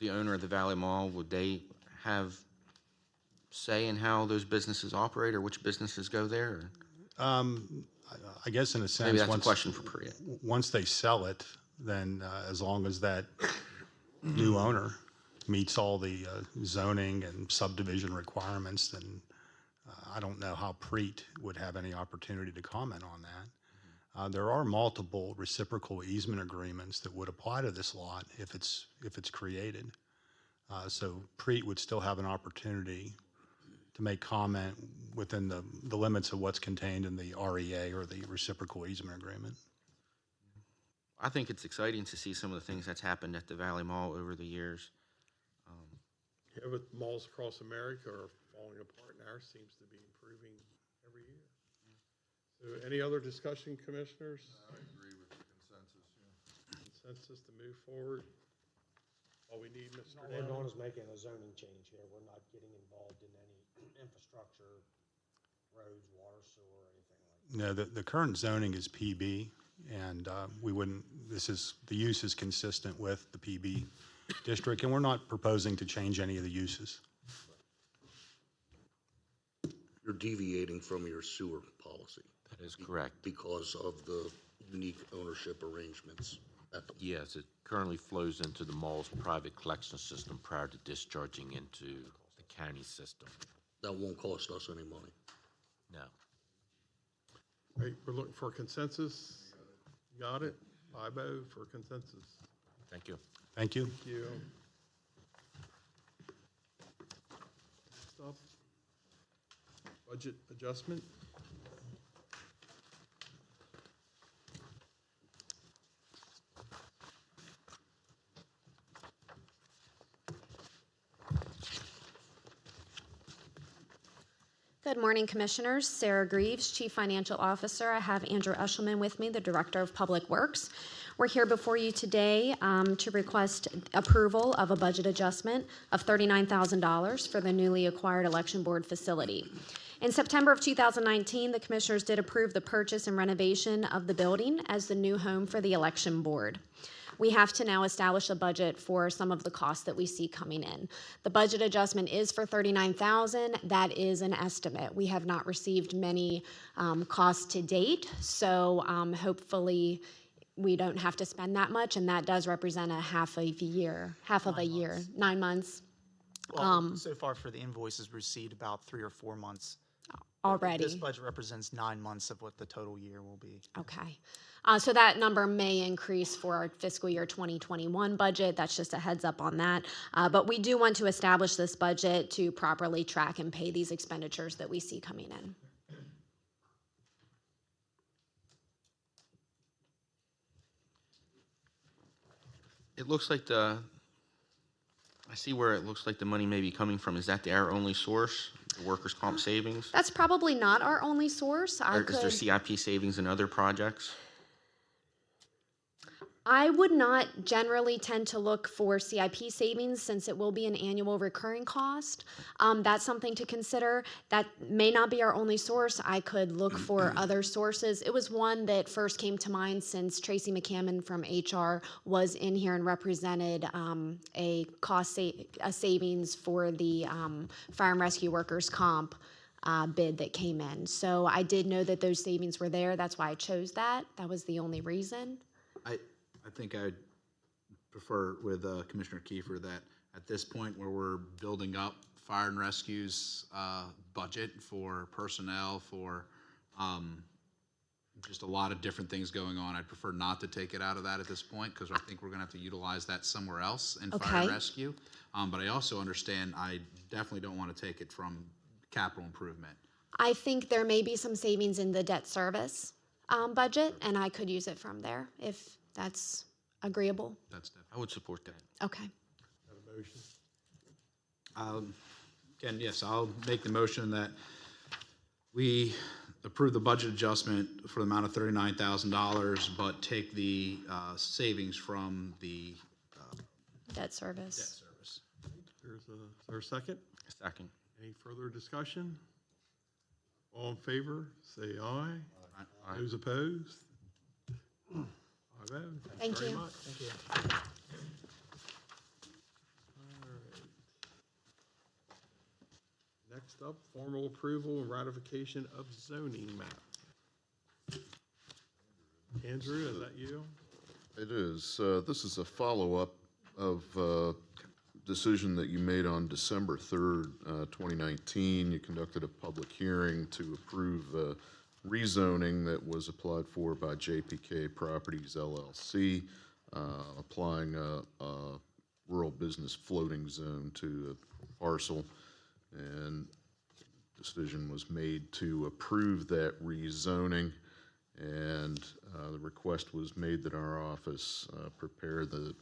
Speaker 3: the owner of the Valley Mall, would they have say in how those businesses operate or which businesses go there?
Speaker 17: I guess in a sense,
Speaker 3: Maybe that's a question for Priet.
Speaker 17: Once they sell it, then as long as that new owner meets all the zoning and subdivision requirements, then I don't know how Preet would have any opportunity to comment on that. There are multiple reciprocal easement agreements that would apply to this lot if it's created. So Preet would still have an opportunity to make comment within the limits of what's contained in the REA or the reciprocal easement agreement.
Speaker 3: I think it's exciting to see some of the things that's happened at the Valley Mall over the years.
Speaker 1: Yeah, with malls across America are falling apart, and ours seems to be improving every year. So any other discussion, commissioners?
Speaker 5: I agree with the consensus, yeah.
Speaker 1: Consensus to move forward? All we need, Mr.
Speaker 2: All we're
Speaker 1: Downing?
Speaker 2: doing is making a zoning change here. We're not getting involved in any infrastructure, roads, water, sewer, or anything like that.
Speaker 17: No, the current zoning is PB, and we wouldn't, the use is consistent with the PB district, and we're not proposing to change any of the uses.
Speaker 11: You're deviating from your sewer policy
Speaker 16: That is correct.
Speaker 11: because of the unique ownership arrangements at the.
Speaker 16: Yes, it currently flows into the mall's private collection system prior to discharging into the county system.
Speaker 11: That won't cost us any money.
Speaker 16: No.
Speaker 1: All right, we're looking for consensus. Got it? 5-0 for consensus.
Speaker 16: Thank you.
Speaker 17: Thank you.
Speaker 1: Thank you. Next up, budget adjustment.
Speaker 10: Good morning, Commissioners. Sarah Greaves, Chief Financial Officer. I have Andrew Eshelman with me, the Director of Public Works. We're here before you today to request approval of a budget adjustment of $39,000 for the newly acquired election board facility. In September of 2019, the Commissioners did approve the purchase and renovation of the building as the new home for the election board. We have to now establish a budget for some of the costs that we see coming in. The budget adjustment is for $39,000. That is an estimate. We have not received many costs to date, so hopefully we don't have to spend that much, and that does represent a half of a year, 9 months.
Speaker 15: Well, so far for the invoices received, about 3 or 4 months.
Speaker 10: Already.
Speaker 15: This budget represents 9 months of what the total year will be.
Speaker 10: Okay. So that number may increase for our fiscal year 2021 budget. That's just a heads up on that. But we do want to establish this budget to properly track and pay these expenditures that we see coming in.
Speaker 3: It looks like I see where it looks like the money may be coming from. Is that our only source, the workers' comp savings?
Speaker 10: That's probably not our only source.
Speaker 3: Or is there CIP savings in other projects?
Speaker 10: I would not generally tend to look for CIP savings since it will be an annual recurring cost. That's something to consider. That may not be our only source. I could look for other sources. It was one that first came to mind since Tracy McCammon from HR was in here and represented a savings for the fire and rescue workers comp bid that came in. So I did know that those savings were there. That's why I chose that. That was the only reason.
Speaker 4: I think I'd prefer with Commissioner Kiefer that at this point where we're building up fire and rescue's budget for personnel, for just a lot of different things going on, I'd prefer not to take it out of that at this point because I think we're going to have to utilize that somewhere else in fire and rescue. But I also understand I definitely don't want to take it from capital improvement.
Speaker 10: I think there may be some savings in the debt service budget, and I could use it from there if that's agreeable.
Speaker 3: I would support that.
Speaker 10: Okay.
Speaker 1: Have a motion?
Speaker 4: Again, yes, I'll make the motion that we approve the budget adjustment for the amount of $39,000, but take the savings from the
Speaker 10: Debt service.
Speaker 4: debt service.
Speaker 1: Is there a second?
Speaker 3: Second.
Speaker 1: Any further discussion? All in favor, say aye.
Speaker 3: Aye.
Speaker 1: Those opposed? 5-0.
Speaker 10: Thank
Speaker 1: very
Speaker 10: you.
Speaker 1: much.
Speaker 15: Thank you.
Speaker 1: All right. Next up, formal approval and ratification of zoning map. Andrew, is that you?
Speaker 18: It is. This is a follow-up of a decision that you made on December 3rd, 2019. You conducted a public hearing to approve rezoning that was applied for by JPK Properties LLC, applying a rural business floating zone to a parcel. And decision was made to approve that rezoning, and the request was made that our office prepare the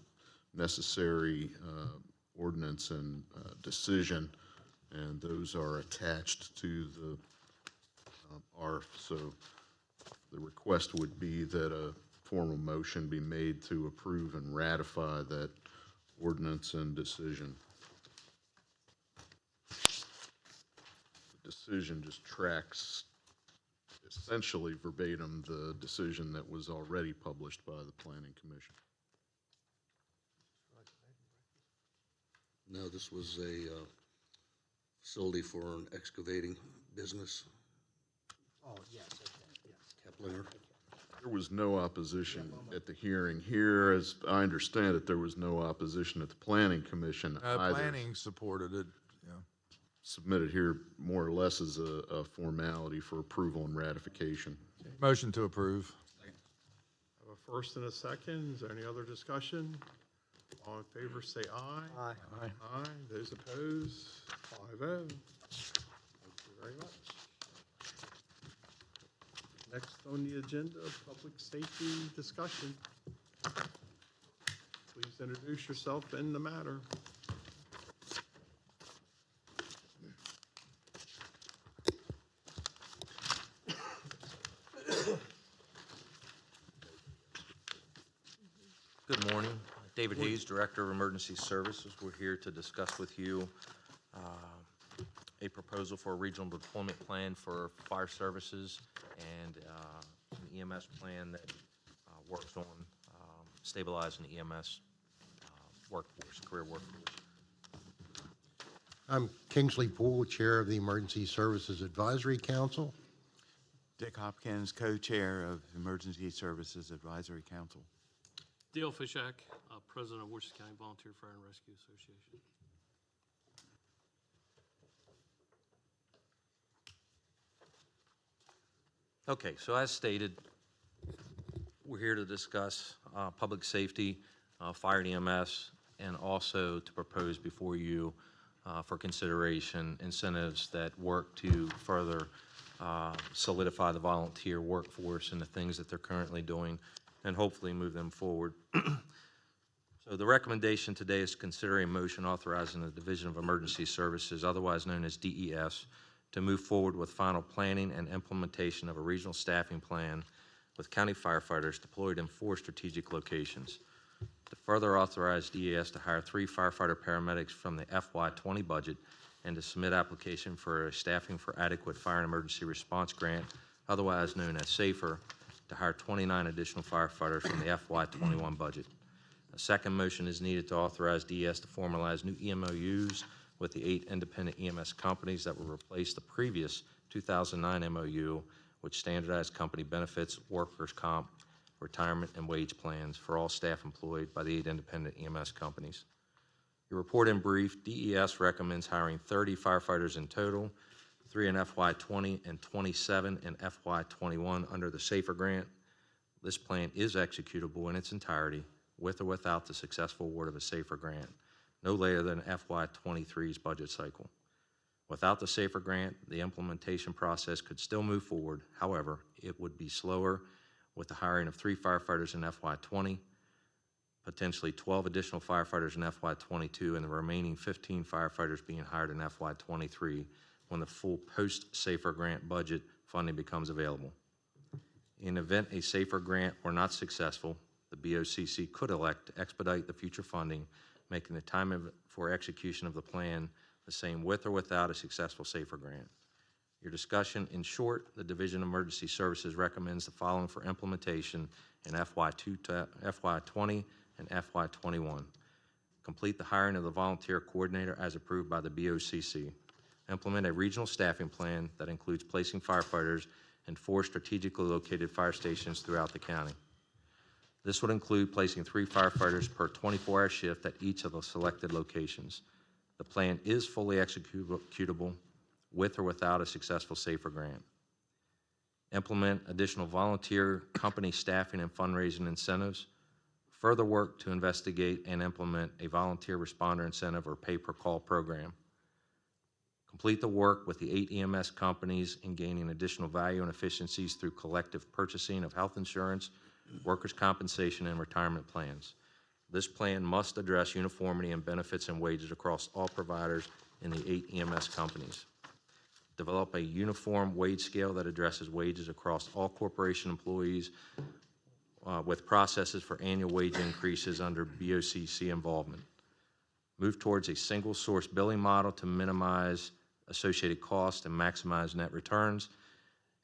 Speaker 18: necessary ordinance and decision, and those are attached to the ARF. So the request would be that a formal motion be made to approve and ratify that ordinance and decision. The decision just tracks essentially verbatim the decision that was already published by the Planning Commission.
Speaker 11: No, this was a facility for an excavating business.
Speaker 2: Oh, yes, okay, yes.
Speaker 11: Keplinger.
Speaker 18: There was no opposition at the hearing here. As I understand it, there was no opposition at the Planning Commission either.
Speaker 5: Planning supported it, yeah.
Speaker 18: Submitted here more or less as a formality for approval and ratification.
Speaker 5: Motion to approve.
Speaker 1: Have a first and a second. Is there any other discussion? All in favor, say aye.
Speaker 2: Aye.
Speaker 1: Aye. Those opposed, 5-0. Thank you very much. Next on the agenda, public safety discussion. Please introduce yourself and the matter.
Speaker 19: Good morning. David Hayes, Director of Emergency Services. We're here to discuss with you a proposal for a regional deployment plan for fire services and an EMS plan that works on stabilizing the EMS workforce, career workforce.
Speaker 20: I'm Kingsley Poole, Chair of the Emergency Services Advisory Council.
Speaker 21: Dick Hopkins, Co-Chair of Emergency Services Advisory Council.
Speaker 22: Dale Fishak, President of Washington County Volunteer Fire and Rescue Association.
Speaker 19: Okay, so as stated, we're here to discuss public safety, fire and EMS, and also to propose before you for consideration incentives that work to further solidify the volunteer workforce and the things that they're currently doing and hopefully move them forward. So the recommendation today is to consider a motion authorizing the Division of Emergency Services, otherwise known as DES, to move forward with final planning and implementation of a regional staffing plan with county firefighters deployed in 4 strategic locations. To further authorize DES to hire 3 firefighter paramedics from the FY20 budget and to submit application for a Staffing for Adequate Fire and Emergency Response Grant, otherwise known as SAFER, to hire 29 additional firefighters from the FY21 budget. A second motion is needed to authorize DES to formalize new EMOUs with the 8 independent EMS companies that will replace the previous 2009 MOU, which standardized company benefits, workers' comp, retirement, and wage plans for all staff employed by the 8 independent EMS companies. Your report in brief, DES recommends hiring 30 firefighters in total, 3 in FY20 and 27 in FY21 under the SAFER grant. This plan is executable in its entirety with or without the successful award of a SAFER grant, no later than FY23's budget cycle. Without the SAFER grant, the implementation process could still move forward. However, it would be slower with the hiring of 3 firefighters in FY20, potentially 12 additional firefighters in FY22, and the remaining 15 firefighters being hired in FY23 when the full post-SAFER grant budget funding becomes available. In event a SAFER grant were not successful, the BOCC could elect to expedite the future funding, making the time for execution of the plan the same with or without a successful SAFER grant. Your discussion, in short, the Division of Emergency Services recommends the following for implementation in FY20 and FY21. Complete the hiring of the volunteer coordinator as approved by the BOCC. Implement a regional staffing plan that includes placing firefighters in 4 strategically located fire stations throughout the county. This would include placing 3 firefighters per 24-hour shift at each of the selected locations. The plan is fully executable with or without a successful SAFER grant. Implement additional volunteer company staffing and fundraising incentives. Further work to investigate and implement a volunteer responder incentive or pay-per-call program. Complete the work with the 8 EMS companies in gaining additional value and efficiencies through collective purchasing of health insurance, workers' compensation, and retirement plans. This plan must address uniformity in benefits and wages across all providers in the 8 EMS companies. Develop a uniform wage scale that addresses wages across all corporation employees with processes for annual wage increases under BOCC involvement. Move towards a single source billing model to minimize associated costs and maximize net returns.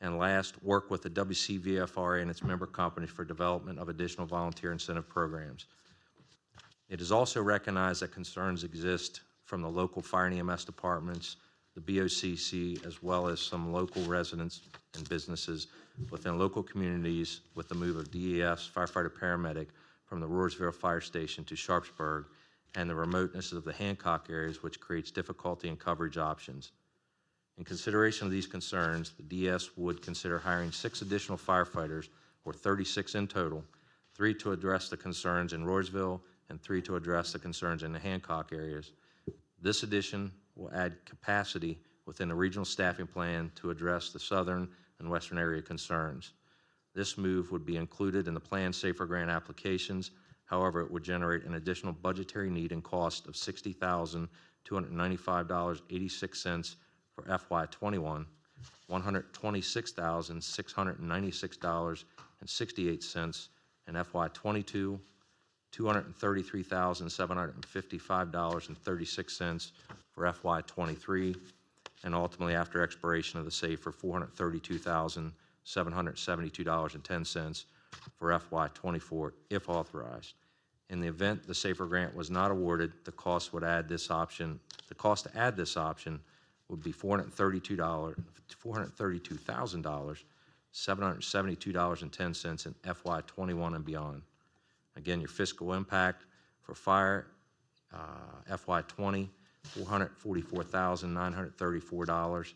Speaker 19: And last, work with the WCVFRA and its member companies for development of additional volunteer incentive programs. It is also recognized that concerns exist from the local fire and EMS departments, the BOCC, as well as some local residents and businesses within local communities with the move of DES, firefighter paramedic, from the Roarsville Fire Station to Sharpsburg, and the remoteness of the Hancock areas, which creates difficulty in coverage options. In consideration of these concerns, the DS would consider hiring 6 additional firefighters, or 36 in total, 3 to address the concerns in Roarsville and 3 to address the concerns in the Hancock areas. This addition will add capacity within the regional staffing plan to address the southern and western area concerns. This move would be included in the planned SAFER grant applications. However, it would generate an additional budgetary need and cost of $60,295.86 for FY21, $126,696.68 in FY22, $233,755.36 for FY23, and ultimately after expiration of the SAFER, $432,772.10 for FY24 if authorized. In the event the SAFER grant was not awarded, the cost to add this option would be $432,000, $772.10 in FY21 and beyond. Again, your fiscal impact for fire, FY20, $444,934.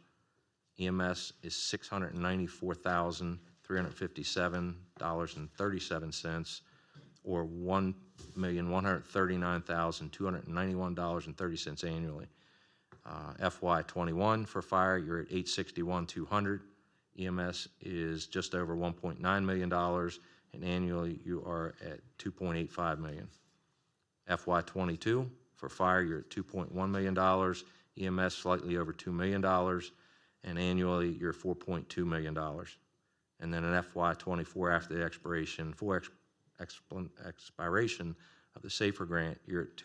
Speaker 19: EMS is $694,357.37, or $1,139,291.30 annually. FY21 for fire, you're at $861,200. EMS is just over $1.9 million, and annually you are at $2.85 million. FY22 for fire, you're at $2.1 million. EMS slightly over $2 million, and annually you're $4.2 million. And then in FY24, after the expiration of the SAFER grant, you're at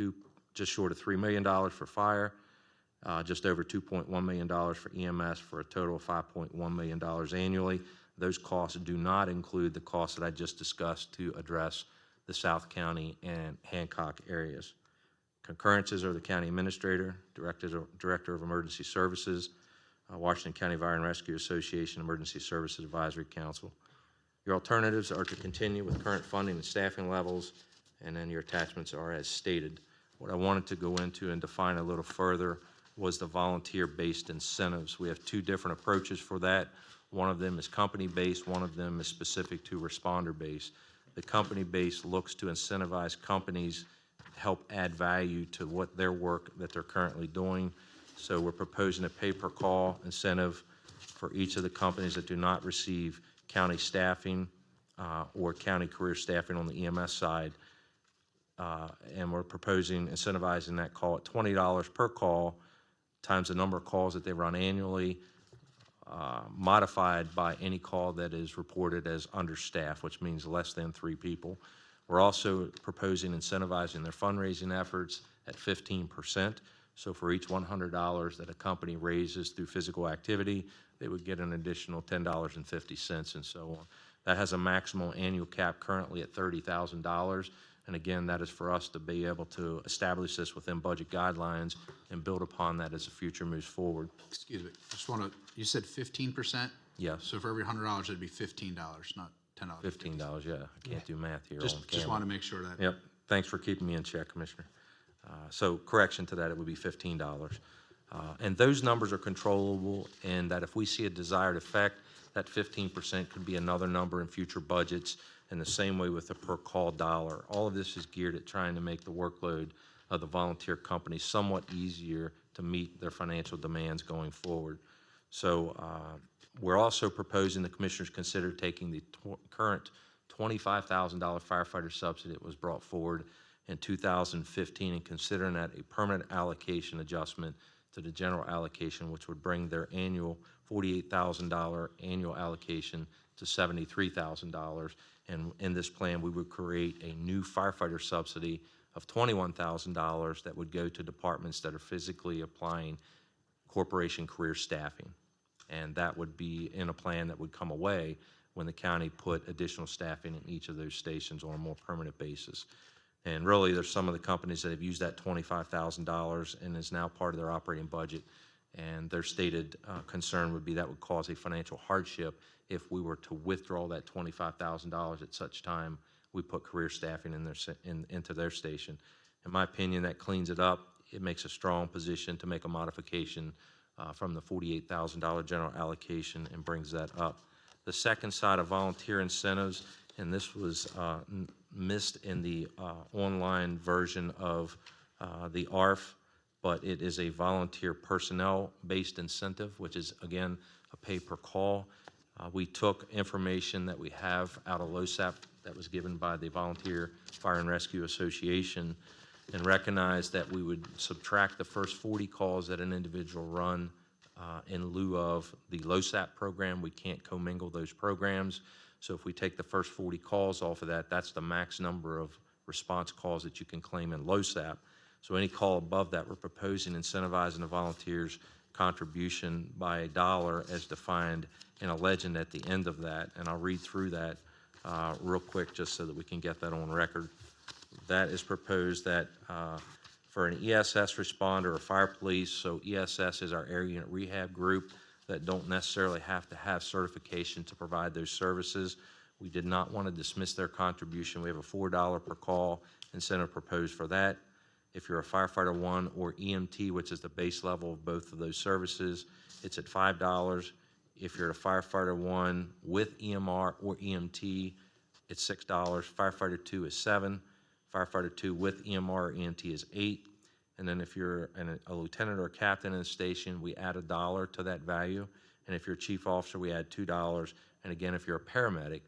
Speaker 19: just short of $3 million for fire, just over $2.1 million for EMS, for a total of $5.1 million annually. Those costs do not include the costs that I just discussed to address the South County and Hancock areas. Concurrences are the County Administrator, Director of Emergency Services, Washington County Fire and Rescue Association, Emergency Services Advisory Council. Your alternatives are to continue with current funding and staffing levels, and then your attachments are as stated. What I wanted to go into and define a little further was the volunteer-based incentives. We have 2 different approaches for that. One of them is company-based, one of them is specific to responder-based. The company-based looks to incentivize companies to help add value to what their work that they're currently doing. So we're proposing a pay-per-call incentive for each of the companies that do not receive county staffing or county career staffing on the EMS side. And we're proposing incentivizing that call at $20 per call times the number of calls that they run annually, modified by any call that is reported as understaffed, which means less than 3 people. We're also proposing incentivizing their fundraising efforts at 15%. So for each $100 that a company raises through physical activity, they would get an additional $10.50 and so on. That has a maximum annual cap currently at $30,000. And again, that is for us to be able to establish this within budget guidelines and build upon that as the future moves forward.
Speaker 4: Excuse me, just want to, you said 15%?
Speaker 19: Yes.
Speaker 4: So for every $100, it'd be $15, not $10.
Speaker 19: $15, yeah. I can't do math here on camera.
Speaker 4: Just want to make sure that.
Speaker 19: Yep. Thanks for keeping me in check, Commissioner. So correction to that, it would be $15. And those numbers are controllable, and that if we see a desired effect, that 15% could be another number in future budgets, and the same way with the per call dollar. All of this is geared at trying to make the workload of the volunteer companies somewhat easier to meet their financial demands going forward. So we're also proposing the commissioners consider taking the current $25,000 firefighter subsidy that was brought forward in 2015 and considering that a permanent allocation adjustment to the general allocation, which would bring their annual $48,000 annual allocation to $73,000. And in this plan, we would create a new firefighter subsidy of $21,000 that would go to departments that are physically applying corporation career staffing. And that would be in a plan that would come away when the county put additional staffing in each of those stations on a more permanent basis. And really, there's some of the companies that have used that $25,000 and is now part of their operating budget. And their stated concern would be that would cause a financial hardship if we were to withdraw that $25,000 at such time we put career staffing into their station. In my opinion, that cleans it up. It makes a strong position to make a modification from the $48,000 general allocation and brings that up. The second side of volunteer incentives, and this was missed in the online version of the ARF, but it is a volunteer personnel-based incentive, which is, again, a pay-per-call. We took information that we have out of LoSAP that was given by the Volunteer Fire and Rescue Association and recognized that we would subtract the first 40 calls that an individual run in lieu of the LoSAP program. We can't commingle those programs. So if we take the first 40 calls off of that, that's the max number of response calls that you can claim in LoSAP. So any call above that, we're proposing incentivizing the volunteers' contribution by $1 as defined in a legend at the end of that. And I'll read through that real quick just so that we can get that on record. That is proposed that for an ESS responder or fire police, so ESS is our area unit rehab group that don't necessarily have to have certification to provide those services. We did not want to dismiss their contribution. We have a $4 per call incentive proposed for that. If you're a firefighter 1 or EMT, which is the base level of both of those services, it's at $5. If you're a firefighter 1 with EMR or EMT, it's $6. Firefighter 2 is $7. Firefighter 2 with EMR or EMT is $8. And then if you're a lieutenant or a captain in the station, we add $1 to that value. And if you're a chief officer, we add $2. And again, if you're a paramedic,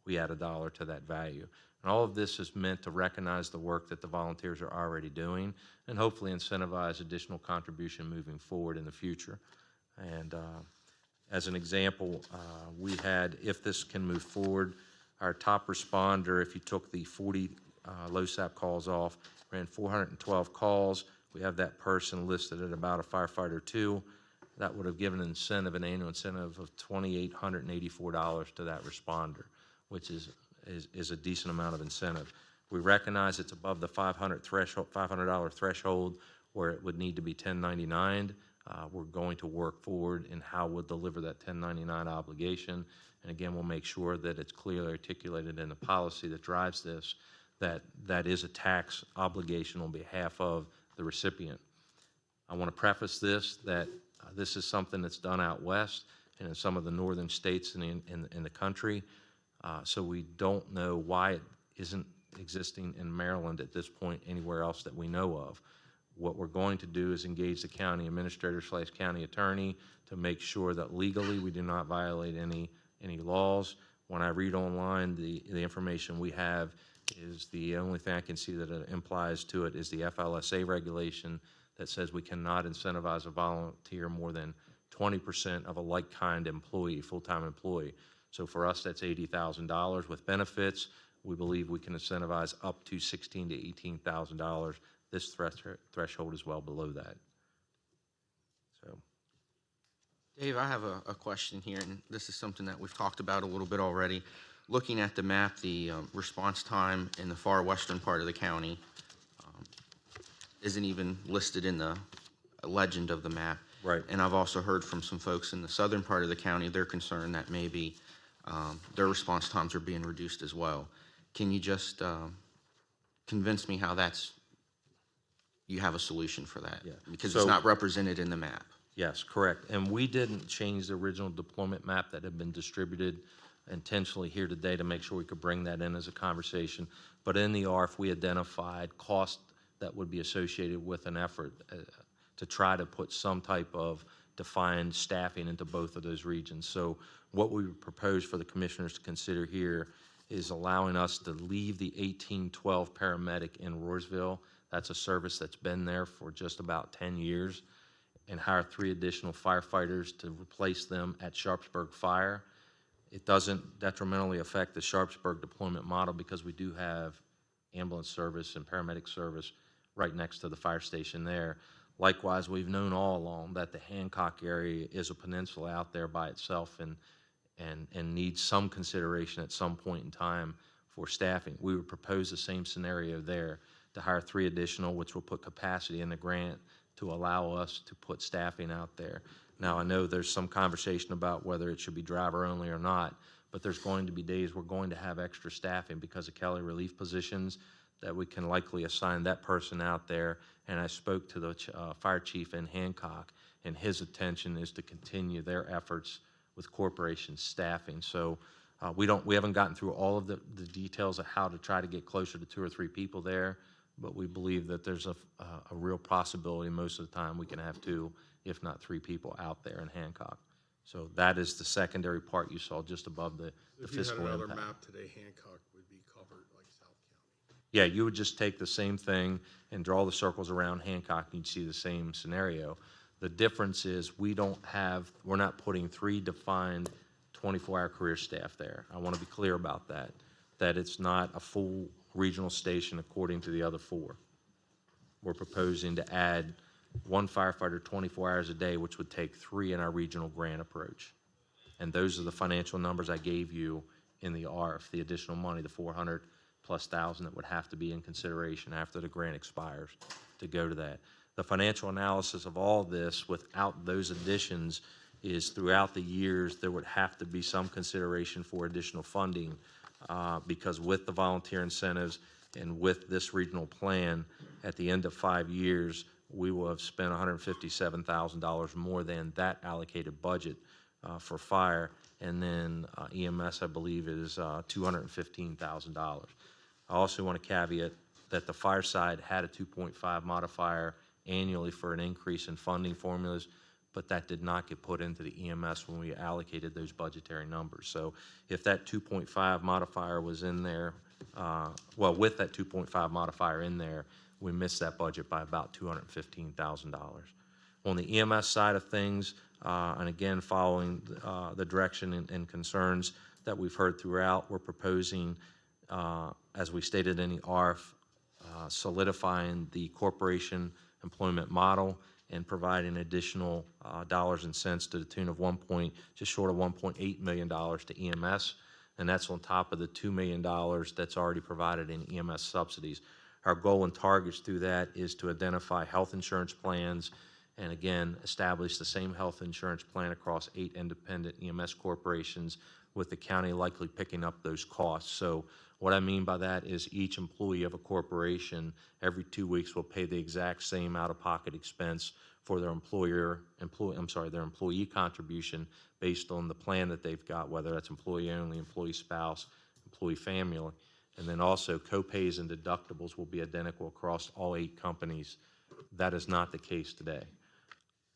Speaker 19: we add $1 to that value. And all of this is meant to recognize the work that the volunteers are already doing and hopefully incentivize additional contribution moving forward in the future. And as an example, we had, if this can move forward, our top responder, if you took the 40 LoSAP calls off, ran 412 calls. We have that person listed at about a firefighter 2. That would have given an incentive, an annual incentive of $2,884 to that responder, which is a decent amount of incentive. We recognize it's above the $500 threshold where it would need to be 1099. We're going to work forward in how we'll deliver that 1099 obligation. And again, we'll make sure that it's clearly articulated in the policy that drives this, that is a tax obligation on behalf of the recipient. I want to preface this, that this is something that's done out west and in some of the northern states in the country. So we don't know why it isn't existing in Maryland at this point anywhere else that we know of. What we're going to do is engage the county administrator / county attorney to make sure that legally we do not violate any laws. When I read online, the information we have is the only thing I can see that it implies to it is the FLSA regulation that says we cannot incentivize a volunteer more than 20% of a like-kind employee, full-time employee. So for us, that's $80,000 with benefits. We believe we can incentivize up to $16,000 to $18,000. This threshold is well below that. So,
Speaker 3: Dave, I have a question here, and this is something that we've talked about a little bit already. Looking at the map, the response time in the far western part of the county isn't even listed in the legend of the map.
Speaker 19: Right.
Speaker 3: And I've also heard from some folks in the southern part of the county, they're concerned that maybe their response times are being reduced as well. Can you just convince me how you have a solution for that?
Speaker 19: Yeah.
Speaker 3: Because
Speaker 19: So-
Speaker 3: it's not represented in the map.
Speaker 19: Yes, correct. And we didn't change the original deployment map that had been distributed intentionally here today to make sure we could bring that in as a conversation. But in the ARF, we identified costs that would be associated with an effort to try to put some type of defined staffing into both of those regions. So what we would propose for the commissioners to consider here is allowing us to leave the 1812 paramedic in Roarsville. That's a service that's been there for just about 10 years, and hire 3 additional firefighters to replace them at Sharpsburg Fire. It doesn't detrimentally affect the Sharpsburg deployment model because we do have ambulance service and paramedic service right next to the fire station there. Likewise, we've known all along that the Hancock area is a peninsula out there by itself and needs some consideration at some point in time for staffing. We would propose the same scenario there, to hire 3 additional, which will put capacity in the grant to allow us to put staffing out there. Now, I know there's some conversation about whether it should be driver only or not, but there's going to be days we're going to have extra staffing because of Kelly relief positions that we can likely assign that person out there. And I spoke to the fire chief in Hancock, and his intention is to continue their efforts with corporation staffing. So we haven't gotten through all of the details of how to try to get closer to 2 or 3 people there, but we believe that there's a real possibility most of the time we can have 2, if not 3 people out there in Hancock. So that is the secondary part you saw just above the fiscal impact.
Speaker 1: If you had another map today, Hancock would be covered like South County.
Speaker 19: Yeah, you would just take the same thing and draw the circles around Hancock, and you'd see the same scenario. The difference is we're not putting 3 defined 24-hour career staff there. I want to be clear about that it's not a full regional station according to the other 4. We're proposing to add 1 firefighter 24 hours a day, which would take 3 in our regional grant approach. And those are the financial numbers I gave you in the ARF, the additional money, the 400,000+ that would have to be in consideration after the grant expires to go to that. The financial analysis of all this without those additions is throughout the years there would have to be some consideration for additional funding because with the volunteer incentives and with this regional plan, at the end of 5 years, we will have spent $157,000 more than that allocated budget for fire, and then EMS, I believe, is $215,000. I also want to caveat that the fire side had a 2.5 modifier annually for an increase in funding formulas, but that did not get put into the EMS when we allocated those budgetary numbers. So if that 2.5 modifier was in there, with that 2.5 modifier in there, we missed that budget by about $215,000. On the EMS side of things, and again, following the direction and concerns that we've heard throughout, we're proposing, as we stated in the ARF, solidifying the corporation employment model and providing additional dollars and cents to the tune of just short of $1.8 million to EMS, and that's on top of the $2 million that's already provided in EMS subsidies. Our goal and targets through that is to identify health insurance plans and again, establish the same health insurance plan across 8 independent EMS corporations, with the county likely picking up those costs. So what I mean by that is each employee of a corporation every 2 weeks will pay the exact same out-of-pocket expense for their employee contribution based on the plan that they've got, whether that's employee only, employee spouse, employee family. And then also co-pays and deductibles will be identical across all 8 companies. That is not the case today.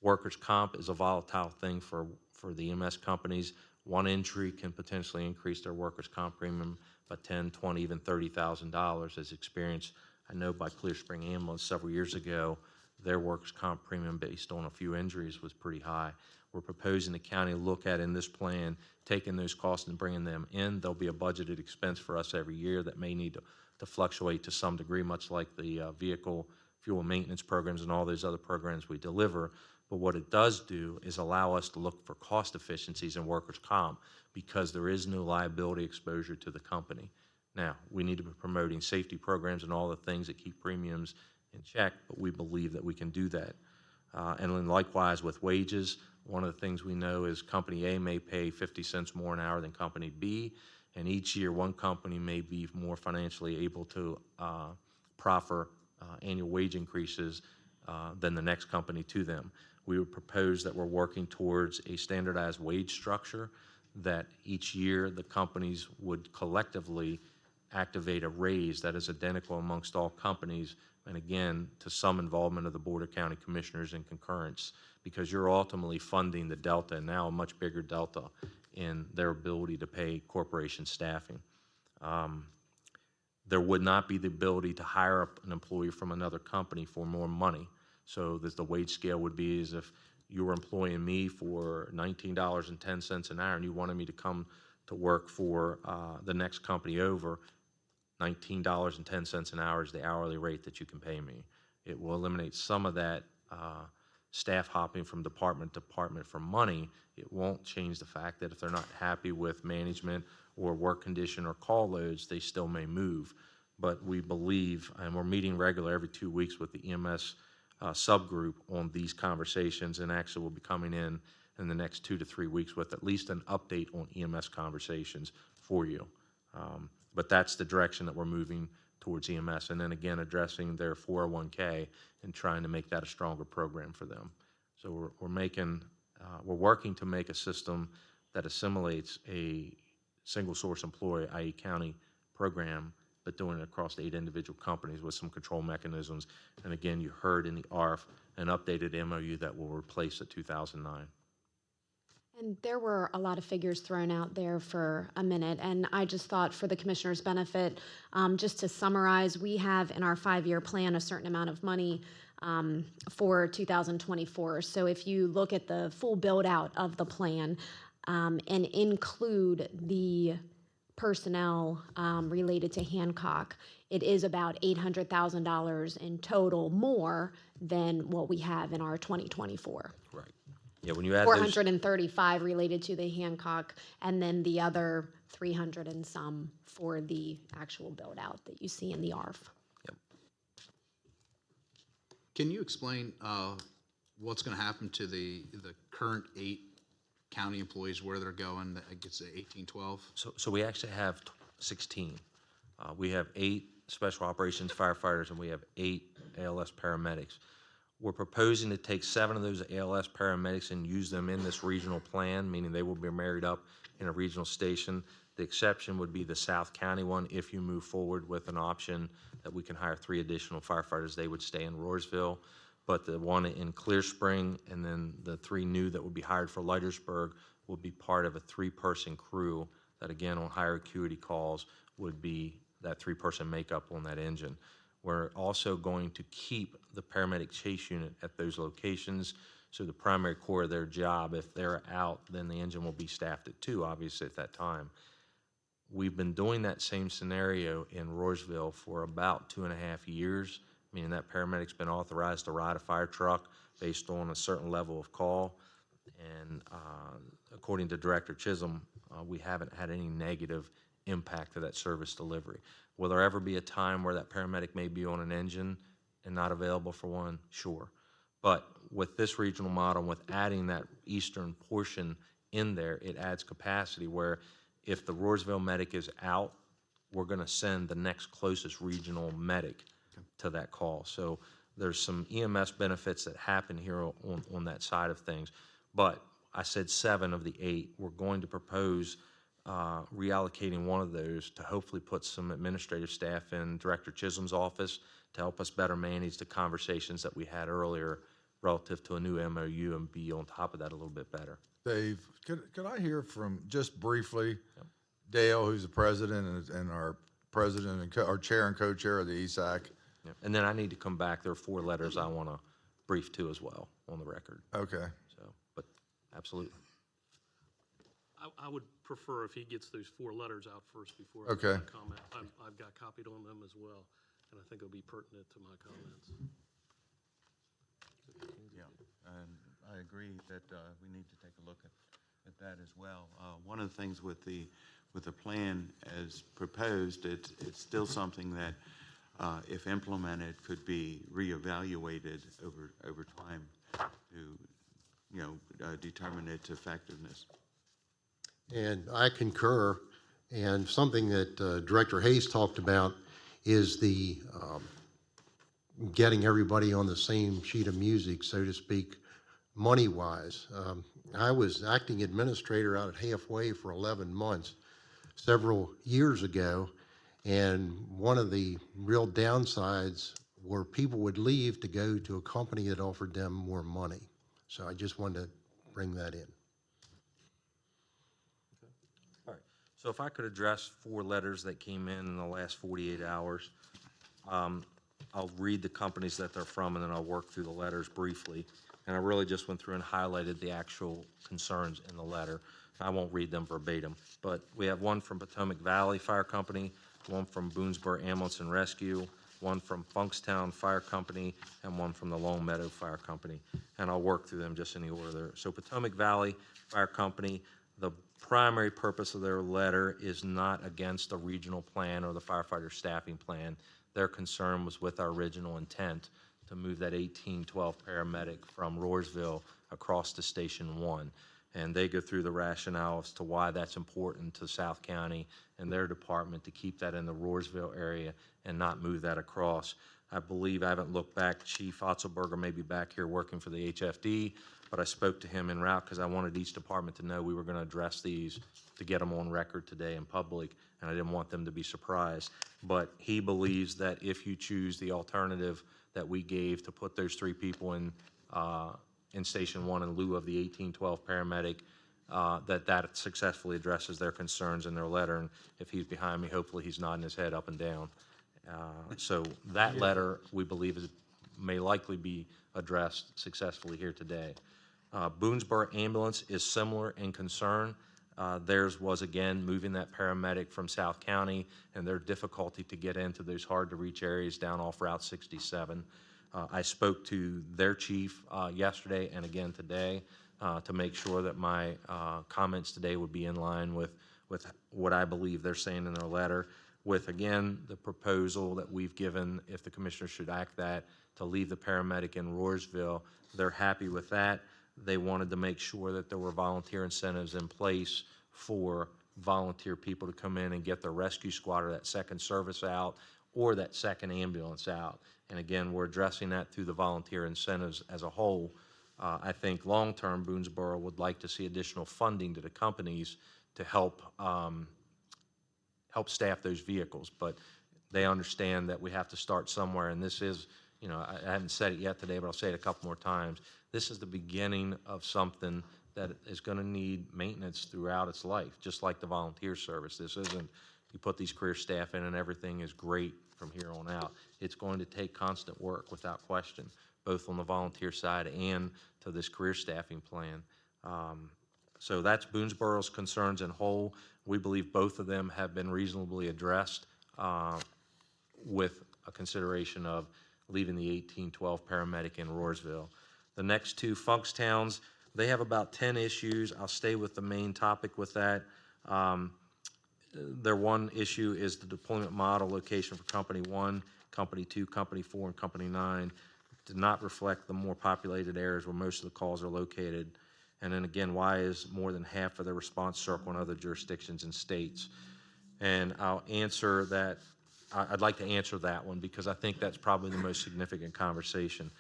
Speaker 19: Workers' comp is a volatile thing for the EMS companies. One injury can potentially increase their workers' comp premium by $10,000, $20,000, even $30,000, as experienced, I know, by Clear Spring Ambulance several years ago. Their workers' comp premium based on a few injuries was pretty high. We're proposing the county look at in this plan, taking those costs and bringing them in. There'll be a budgeted expense for us every year that may need to fluctuate to some degree, much like the vehicle fuel maintenance programs and all those other programs we deliver. But what it does do is allow us to look for cost efficiencies in workers' comp because there is no liability exposure to the company. Now, we need to be promoting safety programs and all the things that keep premiums in check, but we believe that we can do that. And then likewise with wages, one of the things we know is Company A may pay 50 cents more an hour than Company B, and each year one company may be more financially able to proffer annual wage increases than the next company to them. We would propose that we're working towards a standardized wage structure that each year the companies would collectively activate a raise that is identical amongst all companies, and again, to some involvement of the Board of County Commissioners in concurrence, because you're ultimately funding the delta, and now a much bigger delta in their ability to pay corporation staffing. There would not be the ability to hire an employee from another company for more money. So that the wage scale would be as if you were employing me for $19.10 an hour and you wanted me to come to work for the next company over, $19.10 an hour is the hourly rate that you can pay me. It will eliminate some of that staff hopping from department to department for money. It won't change the fact that if they're not happy with management or work condition or call loads, they still may move. But we believe, and we're meeting regularly every 2 weeks with the EMS subgroup on these conversations, and actually will be coming in the next 2 to 3 weeks with at least an update on EMS conversations for you. But that's the direction that we're moving towards EMS, and then again addressing their 401k and trying to make that a stronger program for them. So we're working to make a system that assimilates a single source employee, i.e. county program, but doing it across the 8 individual companies with some control mechanisms. And again, you heard in the ARF an updated MOU that will replace the 2009.
Speaker 10: And there were a lot of figures thrown out there for a minute, and I just thought for the commissioner's benefit, just to summarize, we have in our 5-year plan a certain amount of money for 2024. So if you look at the full build out of the plan and include the personnel related to Hancock, it is about $800,000 in total more than what we have in our 2024.
Speaker 19: Right. Yeah, when you add
Speaker 10: 435 related to the Hancock, and then the other 300 and some for the actual build out that you see in the ARF.
Speaker 4: Can you explain what's going to happen to the current 8 county employees, where they're going? I guess 1812.
Speaker 19: So we actually have 16. We have 8 special operations firefighters, and we have 8 ALS paramedics. We're proposing to take 7 of those ALS paramedics and use them in this regional plan, meaning they will be married up in a regional station. The exception would be the South County one. If you move forward with an option that we can hire 3 additional firefighters, they would stay in Roarsville. But the one in Clear Spring and then the 3 new that would be hired for Leitersburg will be part of a 3-person crew that, again, on higher acuity calls would be that 3-person makeup on that engine. We're also going to keep the paramedic chase unit at those locations. So the primary core of their job, if they're out, then the engine will be staffed at 2, obviously, at that time. We've been doing that same scenario in Roarsville for about 2.5 years, meaning that paramedic's been authorized to ride a fire truck based on a certain level of call. And according to Director Chisholm, we haven't had any negative impact to that service delivery. Will there ever be a time where that paramedic may be on an engine and not available for one? Sure. But with this regional model, with adding that eastern portion in there, it adds capacity where if the Roarsville medic is out, we're going to send the next closest regional medic to that call. So there's some EMS benefits that happen here on that side of things. But I said 7 of the 8. We're going to propose reallocating one of those to hopefully put some administrative staff in Director Chisholm's office to help us better manage the conversations that we had earlier relative to a new MOU and be on top of that a little bit better.
Speaker 5: Dave, could I hear from, just briefly, Dale, who's the president and our president and our chair and co-chair of the ESAC?
Speaker 19: Yep. And then I need to come back. There are 4 letters I want to brief to as well on the record.
Speaker 5: Okay.
Speaker 19: So, but absolutely.
Speaker 22: I would prefer if he gets those 4 letters out first before
Speaker 5: Okay.
Speaker 22: I comment. I've got copied on them as well, and I think it'll be pertinent to my comments.
Speaker 21: Yeah, and I agree that we need to take a look at that as well. One of the things with the plan as proposed, it's still something that if implemented could be reevaluated over time to determine its effectiveness.
Speaker 20: And I concur, and something that Director Hayes talked about is the getting everybody on the same sheet of music, so to speak, money-wise. I was acting administrator out at Halfway for 11 months several years ago, And one of the real downsides were people would leave to go to a company that offered them more money. So I just wanted to bring that in.
Speaker 19: All right, so if I could address 4 letters that came in the last 48 hours. I'll read the companies that they're from, and then I'll work through the letters briefly. And I really just went through and highlighted the actual concerns in the letter. I won't read them verbatim, but we have one from Potomac Valley Fire Company, one from Boonesboro Ambulance and Rescue, one from Funkstown Fire Company, and one from the Long Meadow Fire Company. And I'll work through them just in the order there. So Potomac Valley Fire Company, the primary purpose of their letter is not against the regional plan or the firefighter staffing plan. Their concern was with our original intent to move that 1812 paramedic from Roarsville across to Station 1. And they go through the rationale as to why that's important to South County and their department to keep that in the Roarsville area and not move that across. I believe, I haven't looked back, Chief Otzelberger may be back here working for the HFD, but I spoke to him en route because I wanted each department to know we were going to address these to get them on record today in public, and I didn't want them to be surprised. But he believes that if you choose the alternative that we gave to put those 3 people in Station 1 in lieu of the 1812 paramedic, that successfully addresses their concerns in their letter. And if he's behind me, hopefully he's nodding his head up and down. So that letter, we believe, may likely be addressed successfully here today. Boonesboro Ambulance is similar in concern. Theirs was, again, moving that paramedic from South County and their difficulty to get into those hard-to-reach areas down off Route 67. I spoke to their chief yesterday and again today to make sure that my comments today would be in line with what I believe they're saying in their letter, with, again, the proposal that we've given, if the commissioner should act that, to leave the paramedic in Roarsville. They're happy with that. They wanted to make sure that there were volunteer incentives in place for volunteer people to come in and get their rescue squad or that second service out or that second ambulance out. And again, we're addressing that through the volunteer incentives as a whole. I think long-term, Boonesboro would like to see additional funding to the companies to help staff those vehicles. But they understand that we have to start somewhere, and this is, I haven't said it yet today, but I'll say it a couple more times. This is the beginning of something that is going to need maintenance throughout its life, just like the volunteer service. This isn't, you put these career staff in and everything is great from here on out. It's going to take constant work without question, both on the volunteer side and to this career staffing plan. So that's Boonesboro's concerns in whole. We believe both of them have been reasonably addressed with a consideration of leaving the 1812 paramedic in Roarsville. The next 2, Funkstowns, they have about 10 issues. I'll stay with the main topic with that. Their one issue is the deployment model location for Company 1, Company 2, Company 4, and Company 9 did not reflect the more populated areas where most of the calls are located. And then again, why is more than half of their response circle in other jurisdictions and states? And I'll answer that. I'd like to answer that one because I think that's probably the most significant conversation.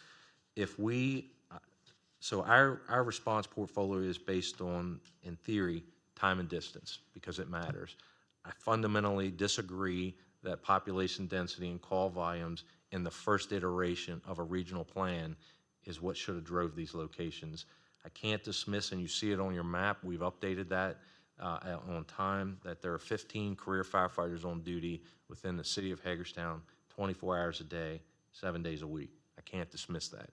Speaker 19: So our response portfolio is based on, in theory, time and distance because it matters. I fundamentally disagree that population density and call volumes in the first iteration of a regional plan is what should have drove these locations. I can't dismiss, and you see it on your map, we've updated that on time, that there are 15 career firefighters on duty within the city of Hagerstown 24 hours a day, 7 days a week. I can't dismiss that.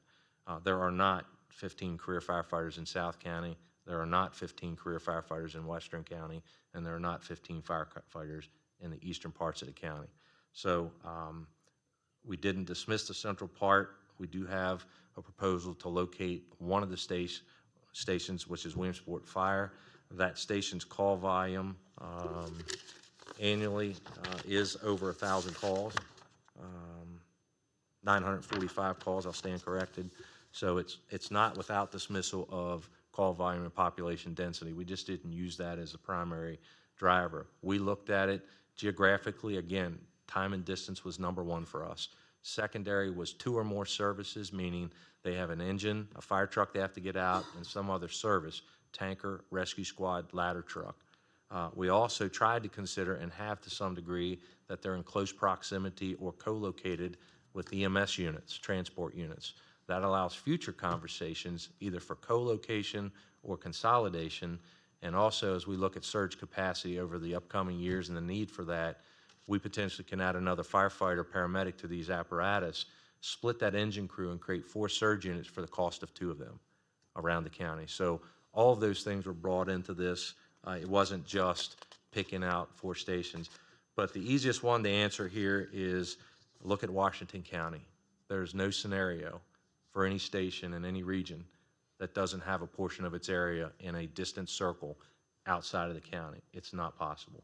Speaker 19: There are not 15 career firefighters in South County. There are not 15 career firefighters in Western County, and there are not 15 firefighters in the eastern parts of the county. So we didn't dismiss the central part. We do have a proposal to locate one of the stations, which is Williamsport Fire. That station's call volume annually is over 1,000 calls, 945 calls, I'll stand corrected. So it's not without dismissal of call volume and population density. We just didn't use that as a primary driver. We looked at it geographically. Again, time and distance was number 1 for us. Secondary was 2 or more services, meaning they have an engine, a fire truck they have to get out, and some other service, tanker, rescue squad, ladder truck. We also tried to consider, and have to some degree, that they're in close proximity or co-located with EMS units, transport units. That allows future conversations, either for co-location or consolidation. And also, as we look at surge capacity over the upcoming years and the need for that, we potentially can add another firefighter, paramedic to these apparatus, split that engine crew, and create 4 surge units for the cost of 2 of them around the county. So all of those things were brought into this. It wasn't just picking out 4 stations. But the easiest one to answer here is look at Washington County. There's no scenario for any station in any region that doesn't have a portion of its area in a distant circle outside of the county. It's not possible.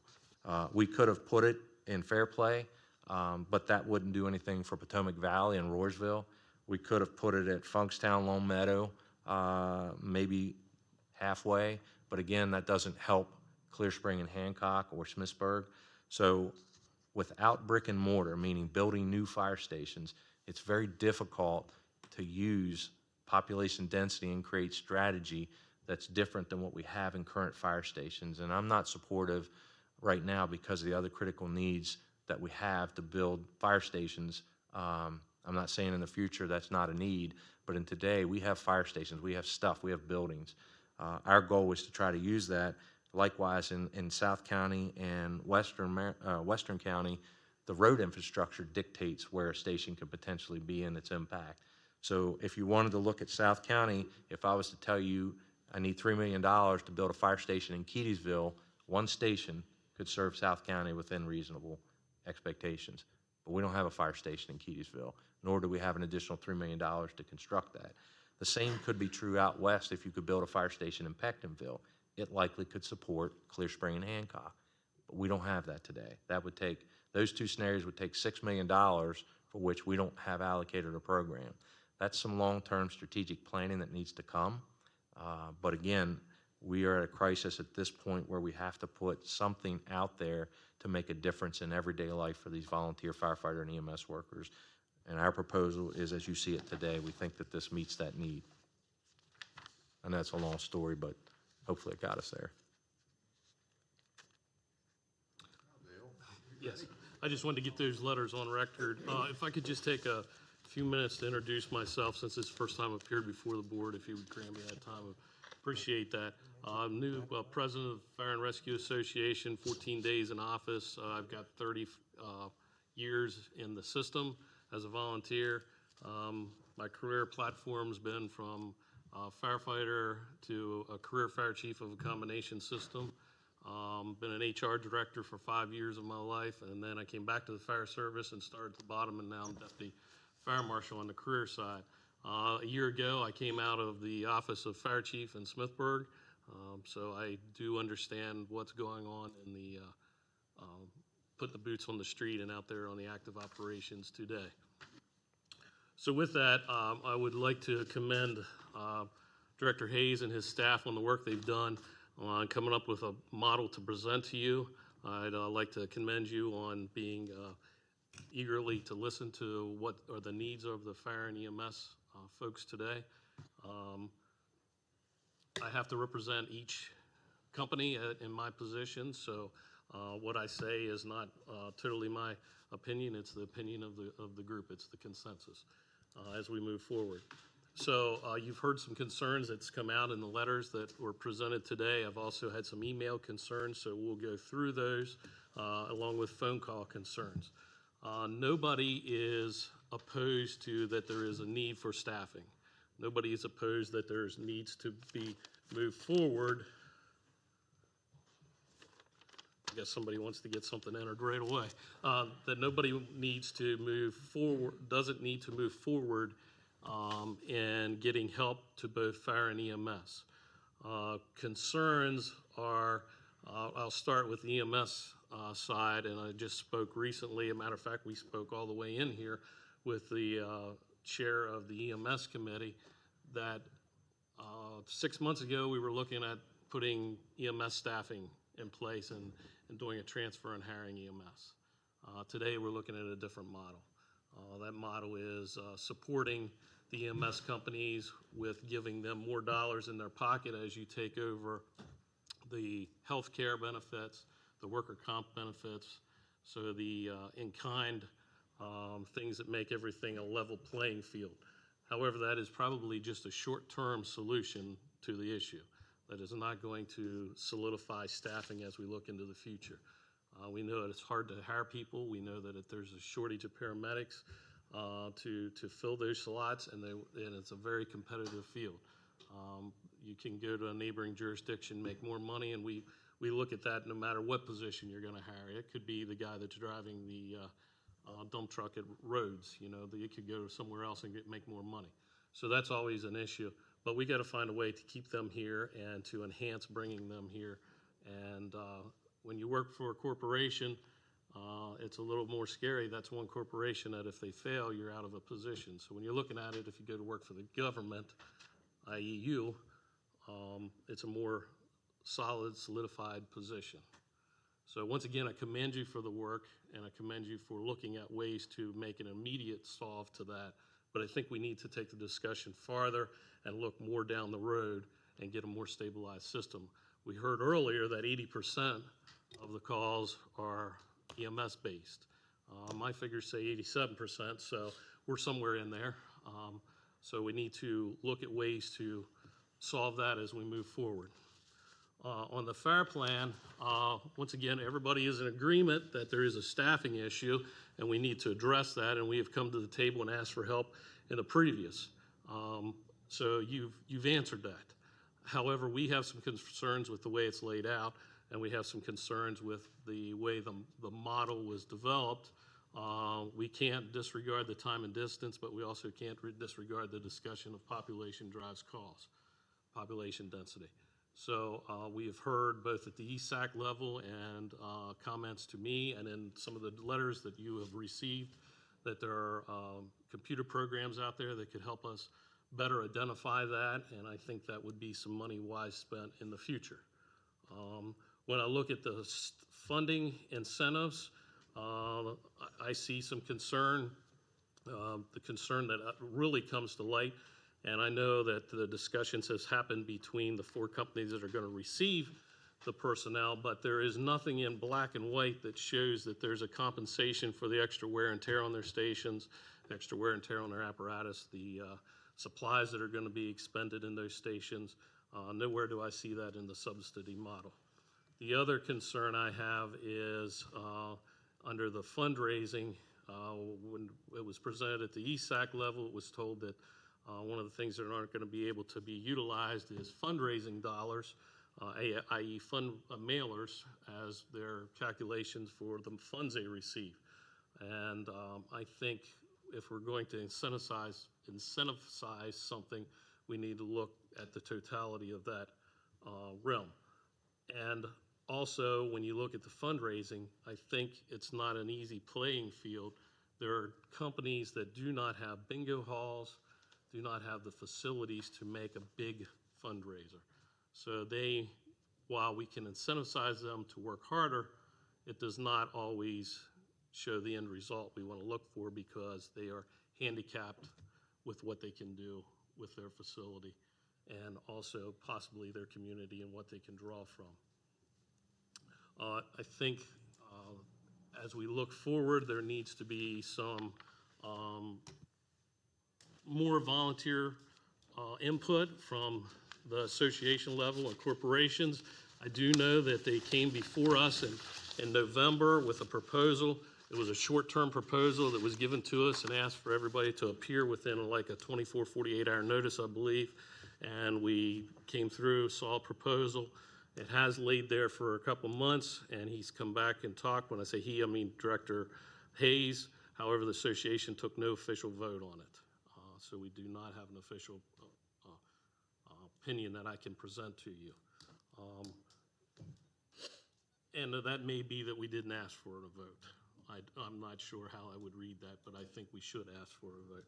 Speaker 19: We could have put it in Fairplay, but that wouldn't do anything for Potomac Valley and Roarsville. We could have put it at Funkstown, Lone Meadow, maybe halfway, but again, that doesn't help Clear Spring and Hancock or Smithsburg. So without brick and mortar, meaning building new fire stations, it's very difficult to use population density and create strategy that's different than what we have in current fire stations. And I'm not supportive right now because of the other critical needs that we have to build fire stations. I'm not saying in the future that's not a need, but in today we have fire stations, we have stuff, we have buildings. Our goal was to try to use that. Likewise, in South County and Western County, the road infrastructure dictates where a station could potentially be in its impact. So if you wanted to look at South County, if I was to tell you I need $3 million to build a fire station in Keedysville, 1 station could serve South County within reasonable expectations. But we don't have a fire station in Keedysville, nor do we have an additional $3 million to construct that. The same could be true out west if you could build a fire station in Pectonville. It likely could support Clear Spring and Hancock, but we don't have that today. That would take, those 2 scenarios would take $6 million for which we don't have allocated a program. That's some long-term strategic planning that needs to come. But again, we are at a crisis at this point where we have to put something out there to make a difference in everyday life for these volunteer firefighter and EMS workers. And our proposal is, as you see it today, we think that this meets that need. I know it's a long story, but hopefully it got us there.
Speaker 22: Yes, I just wanted to get those letters on record. If I could just take a few minutes to introduce myself, since it's the first time I've appeared before the board, if you would grant me that time, appreciate that. I'm new president of Fire and Rescue Association, 14 days in office. I've got 30 years in the system as a volunteer. My career platform's been from firefighter to a career fire chief of a combination system. Been an HR director for 5 years of my life, and then I came back to the fire service and started at the bottom, and now I'm deputy fire marshal on the career side. A year ago, I came out of the office of fire chief in Smithsburg, so I do understand what's going on in the putting the boots on the street and out there on the active operations today. So with that, I would like to commend Director Hayes and his staff on the work they've done on coming up with a model to present to you. I'd like to commend you on being eagerly to listen to what are the needs of the fire and EMS folks today. I have to represent each company in my position, so what I say is not totally my opinion. It's the opinion of the group. It's the consensus as we move forward. So you've heard some concerns that's come out in the letters that were presented today. I've also had some email concerns, so we'll go through those along with phone call concerns. Nobody is opposed to that there is a need for staffing. Nobody is opposed that there needs to be moved forward. I guess somebody wants to get something entered right away. That nobody needs to move forward, doesn't need to move forward in getting help to both fire and EMS. Concerns are, I'll start with the EMS side, and I just spoke recently. As a matter of fact, we spoke all the way in here with the chair of the EMS committee that 6 months ago we were looking at putting EMS staffing in place and doing a transfer and hiring EMS. Today we're looking at a different model. That model is supporting the EMS companies with giving them more dollars in their pocket as you take over the health care benefits, the worker comp benefits, So the in-kind things that make everything a level playing field. However, that is probably just a short-term solution to the issue. That is not going to solidify staffing as we look into the future. We know that it's hard to hire people. We know that there's a shortage of paramedics to fill those slots, and it's a very competitive field. You can go to a neighboring jurisdiction, make more money, and we look at that no matter what position you're going to hire. It could be the guy that's driving the dump truck at Rhodes. You know, you could go somewhere else and make more money. So that's always an issue. But we got to find a way to keep them here and to enhance bringing them here. And when you work for a corporation, it's a little more scary. That's one corporation that if they fail, you're out of a position. So when you're looking at it, if you go to work for the government, i.e. you, it's a more solid, solidified position. So once again, I commend you for the work, and I commend you for looking at ways to make an immediate solve to that. But I think we need to take the discussion farther and look more down the road and get a more stabilized system. We heard earlier that 80% of the calls are EMS based. My figures say 87%, so we're somewhere in there. So we need to look at ways to solve that as we move forward. On the fire plan, once again, everybody is in agreement that there is a staffing issue and we need to address that, and we have come to the table and asked for help in the previous. So you've answered that. However, we have some concerns with the way it's laid out, and we have some concerns with the way the model was developed. We can't disregard the time and distance, but we also can't disregard the discussion of population drives costs, population density. So we have heard both at the ESAC level and comments to me, and in some of the letters that you have received, that there are computer programs out there that could help us better identify that, and I think that would be some money wise spent in the future. When I look at the funding incentives, I see some concern, the concern that really comes to light, and I know that the discussions has happened between the 4 companies that are going to receive the personnel, but there is nothing in black and white that shows that there's a compensation for the extra wear and tear on their stations, extra wear and tear on their apparatus, the supplies that are going to be expended in those stations. Nowhere do I see that in the subsidy model. The other concern I have is under the fundraising. When it was presented at the ESAC level, it was told that one of the things that aren't going to be able to be utilized is fundraising dollars, i.e. fund mailers, as their calculations for the funds they receive. And I think if we're going to incentivize something, we need to look at the totality of that realm. And also, when you look at the fundraising, I think it's not an easy playing field. There are companies that do not have bingo halls, do not have the facilities to make a big fundraiser. So they, while we can incentivize them to work harder, it does not always show the end result we want to look for, because they are handicapped with what they can do with their facility, and also possibly their community and what they can draw from. I think as we look forward, there needs to be some more volunteer input from the association level and corporations. I do know that they came before us in November with a proposal. It was a short-term proposal that was given to us and asked for everybody to appear within like a 24, 48-hour notice, I believe. And we came through, saw a proposal. It has laid there for a couple months, and he's come back and talked. When I say he, I mean Director Hayes. However, the association took no official vote on it. So we do not have an official opinion that I can present to you. And that may be that we didn't ask for a vote. I'm not sure how I would read that, but I think we should ask for a vote.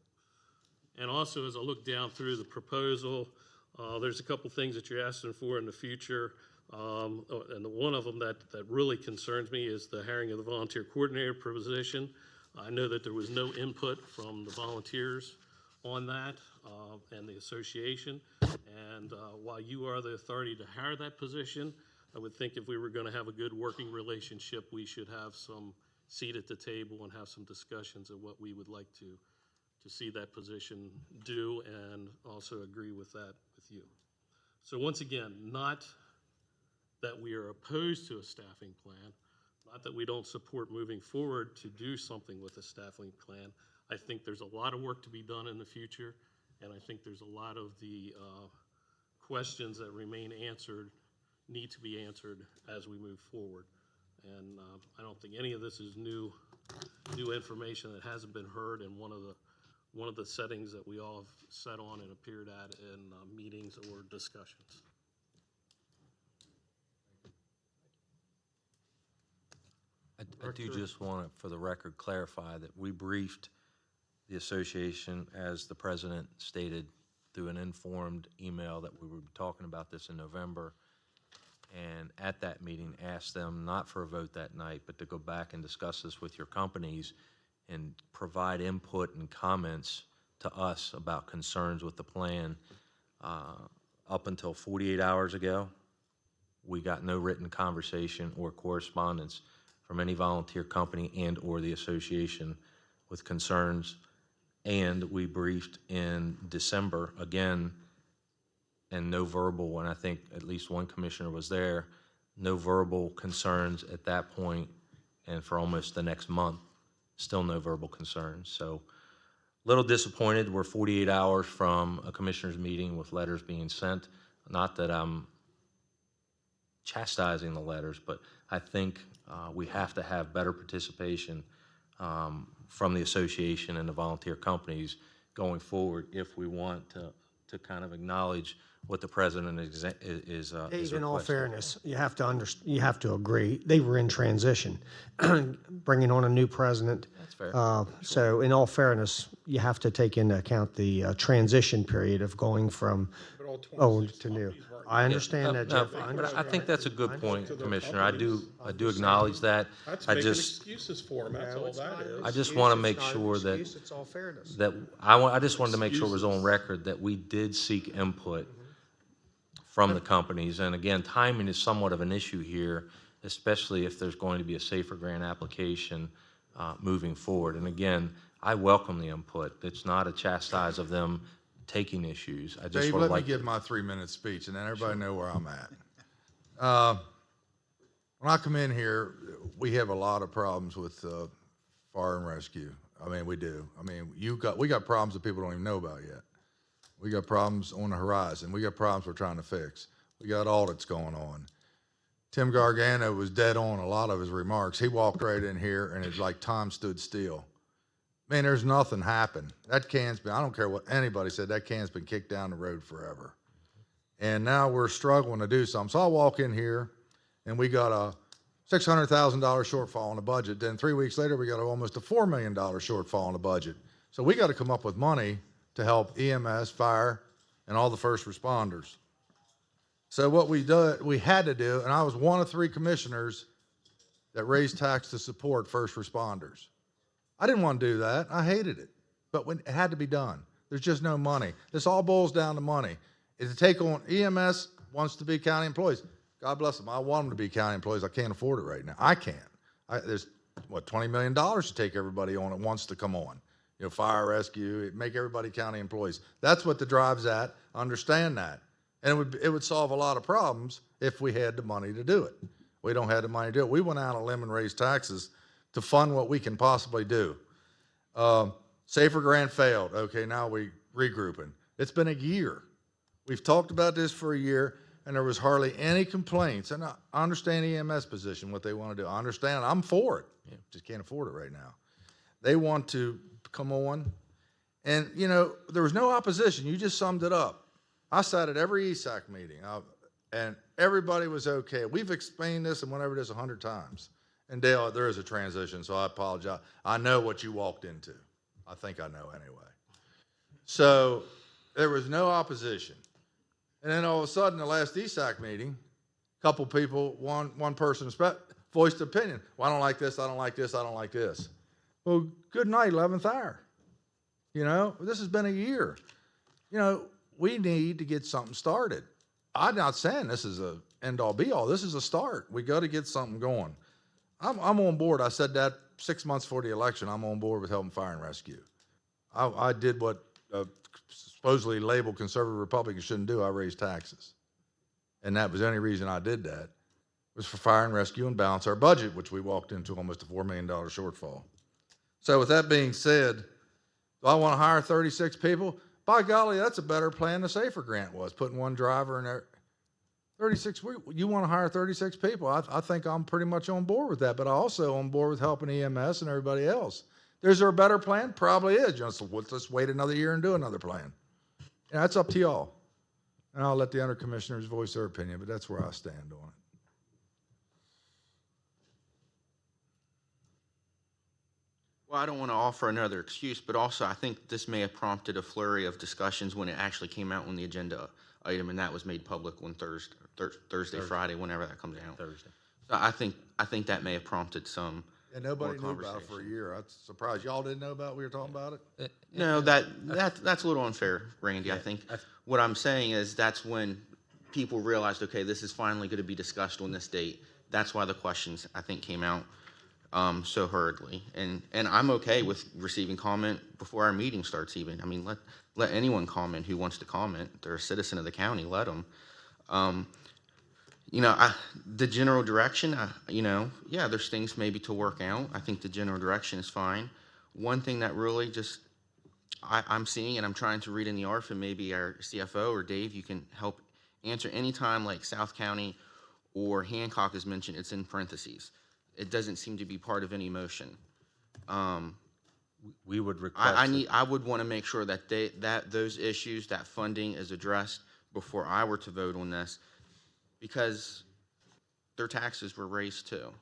Speaker 22: And also, as I look down through the proposal, there's a couple things that you're asking for in the future. And one of them that really concerns me is the hiring of the volunteer coordinator position. I know that there was no input from the volunteers on that and the association. And while you are the authority to hire that position, I would think if we were going to have a good working relationship, we should have some seat at the table and have some discussions of what we would like to see that position do, and also agree with that with you. So once again, not that we are opposed to a staffing plan, not that we don't support moving forward to do something with a staffing plan. I think there's a lot of work to be done in the future, and I think there's a lot of the questions that remain answered need to be answered as we move forward. And I don't think any of this is new information that hasn't been heard in one of the settings that we all have sat on and appeared at in meetings or discussions.
Speaker 19: I do just want to, for the record, clarify that we briefed the association, as the president stated, through an informed email, that we were talking about this in November. And at that meeting, asked them not for a vote that night, but to go back and discuss this with your companies and provide input and comments to us about concerns with the plan. Up until 48 hours ago, we got no written conversation or correspondence from any volunteer company and or the association with concerns. And we briefed in December again, and no verbal, and I think at least one commissioner was there, no verbal concerns at that point, and for almost the next month, still no verbal concerns. So a little disappointed. We're 48 hours from a commissioners meeting with letters being sent. Not that I'm chastising the letters, but I think we have to have better participation from the association and the volunteer companies going forward if we want to kind of acknowledge what the president is
Speaker 2: Dave, in all
Speaker 19: requesting.
Speaker 2: fairness, you have to agree, they were in transition, bringing on a new president.
Speaker 19: That's fair.
Speaker 2: So in all fairness, you have to take into account the transition period of going from old to new. I understand that, Jeff.
Speaker 19: I think that's a good point, Commissioner. I do acknowledge that.
Speaker 1: That's
Speaker 19: I
Speaker 1: making
Speaker 19: just,
Speaker 1: excuses for them, that's all that is.
Speaker 19: I just want to make sure that,
Speaker 2: It's all fairness.
Speaker 19: I just wanted to make sure it was on record that we did seek input from the companies. And again, timing is somewhat of an issue here, especially if there's going to be a safer grant application moving forward. And again, I welcome the input. It's not a chastise of them taking issues. I just
Speaker 5: Dave,
Speaker 19: would
Speaker 5: let me
Speaker 19: like
Speaker 5: give my 3-minute speech, and then everybody know where I'm at. When I come in here, we have a lot of problems with fire and rescue. I mean, we do. I mean, we got problems that people don't even know about yet. We got problems on the horizon. We got problems we're trying to fix. We got audits going on. Tim Gargano was dead on a lot of his remarks. He walked right in here, and it's like time stood still. Man, there's nothing happened. That can's been, I don't care what anybody said, that can's been kicked down the road forever. And now we're struggling to do something. So I walk in here, and we got a $600,000 shortfall in the budget. Then 3 weeks later, we got almost a $4 million shortfall in the budget. So we got to come up with money to help EMS, fire, and all the first responders. So what we had to do, and I was one of 3 commissioners that raised tax to support first responders. I didn't want to do that. I hated it. But it had to be done. There's just no money. This all boils down to money. Is to take on, EMS wants to be county employees. God bless them. I want them to be county employees. I can't afford it right now. I can't. There's, $20 million to take everybody on that wants to come on. You know, fire, rescue, make everybody county employees. That's what the drive's at. Understand that. And it would solve a lot of problems if we had the money to do it. We don't have the money to do it. We went out on a limb and raised taxes to fund what we can possibly do. Safer grant failed. Okay, now we regrouping. It's been a year. We've talked about this for a year, and there was hardly any complaints. And I understand EMS position, what they want to do. I understand. I'm for it. Just can't afford it right now. They want to come on. And, you know, there was no opposition. You just summed it up. I sat at every ESAC meeting, and everybody was okay. We've explained this and whatever it is 100 times. And Dale, there is a transition, so I apologize. I know what you walked into. I think I know anyway. So there was no opposition. And then all of a sudden, the last ESAC meeting, a couple people, one person voiced opinion. Well, I don't like this, I don't like this, I don't like this. Well, good night, 11th hour. You know, this has been a year. You know, we need to get something started. I'm not saying this is a end-all be-all. This is a start. We got to get something going. I'm on board. I said that 6 months before the election, I'm on board with helping fire and rescue. I did what supposedly labeled conservative Republicans shouldn't do. I raised taxes. And that was the only reason I did that, was for fire and rescue and balance our budget, which we walked into almost a $4 million shortfall. So with that being said, do I want to hire 36 people? By golly, that's a better plan the SAFER grant was, putting one driver in there. 36, you want to hire 36 people. I think I'm pretty much on board with that, but I also on board with helping EMS and everybody else. Is there a better plan? Probably is. Just let's wait another year and do another plan. Yeah, that's up to y'all. And I'll let the other commissioners voice their opinion, but that's where I stand on it.
Speaker 3: Well, I don't want to offer another excuse, but also I think this may have prompted a flurry of discussions when it actually came out on the agenda item, and that was made public on Thursday, Friday, whenever that comes out.
Speaker 16: Thursday.
Speaker 3: So I think that may have prompted some.
Speaker 5: And nobody
Speaker 3: more
Speaker 5: knew about it for a
Speaker 3: conversation.
Speaker 5: year. I'm surprised y'all didn't know about it. We were talking about it.
Speaker 3: No, that's a little unfair, Randy. I think what I'm saying is that's when people realized, okay, this is finally going to be discussed on this date. That's why the questions, I think, came out so hurriedly. And I'm okay with receiving comment before our meeting starts even. I mean, let anyone comment who wants to comment. They're a citizen of the county. Let them. The general direction, yeah, there's things maybe to work out. I think the general direction is fine. One thing that really just I'm seeing, and I'm trying to read in the ARF, and maybe our CFO or Dave, you can help answer. Anytime like South County or Hancock is mentioned, it's in parentheses. It doesn't seem to be part of any motion.
Speaker 19: We would request.
Speaker 3: I would want to make sure that those issues, that funding is addressed before I were to vote on this, because their taxes were raised too.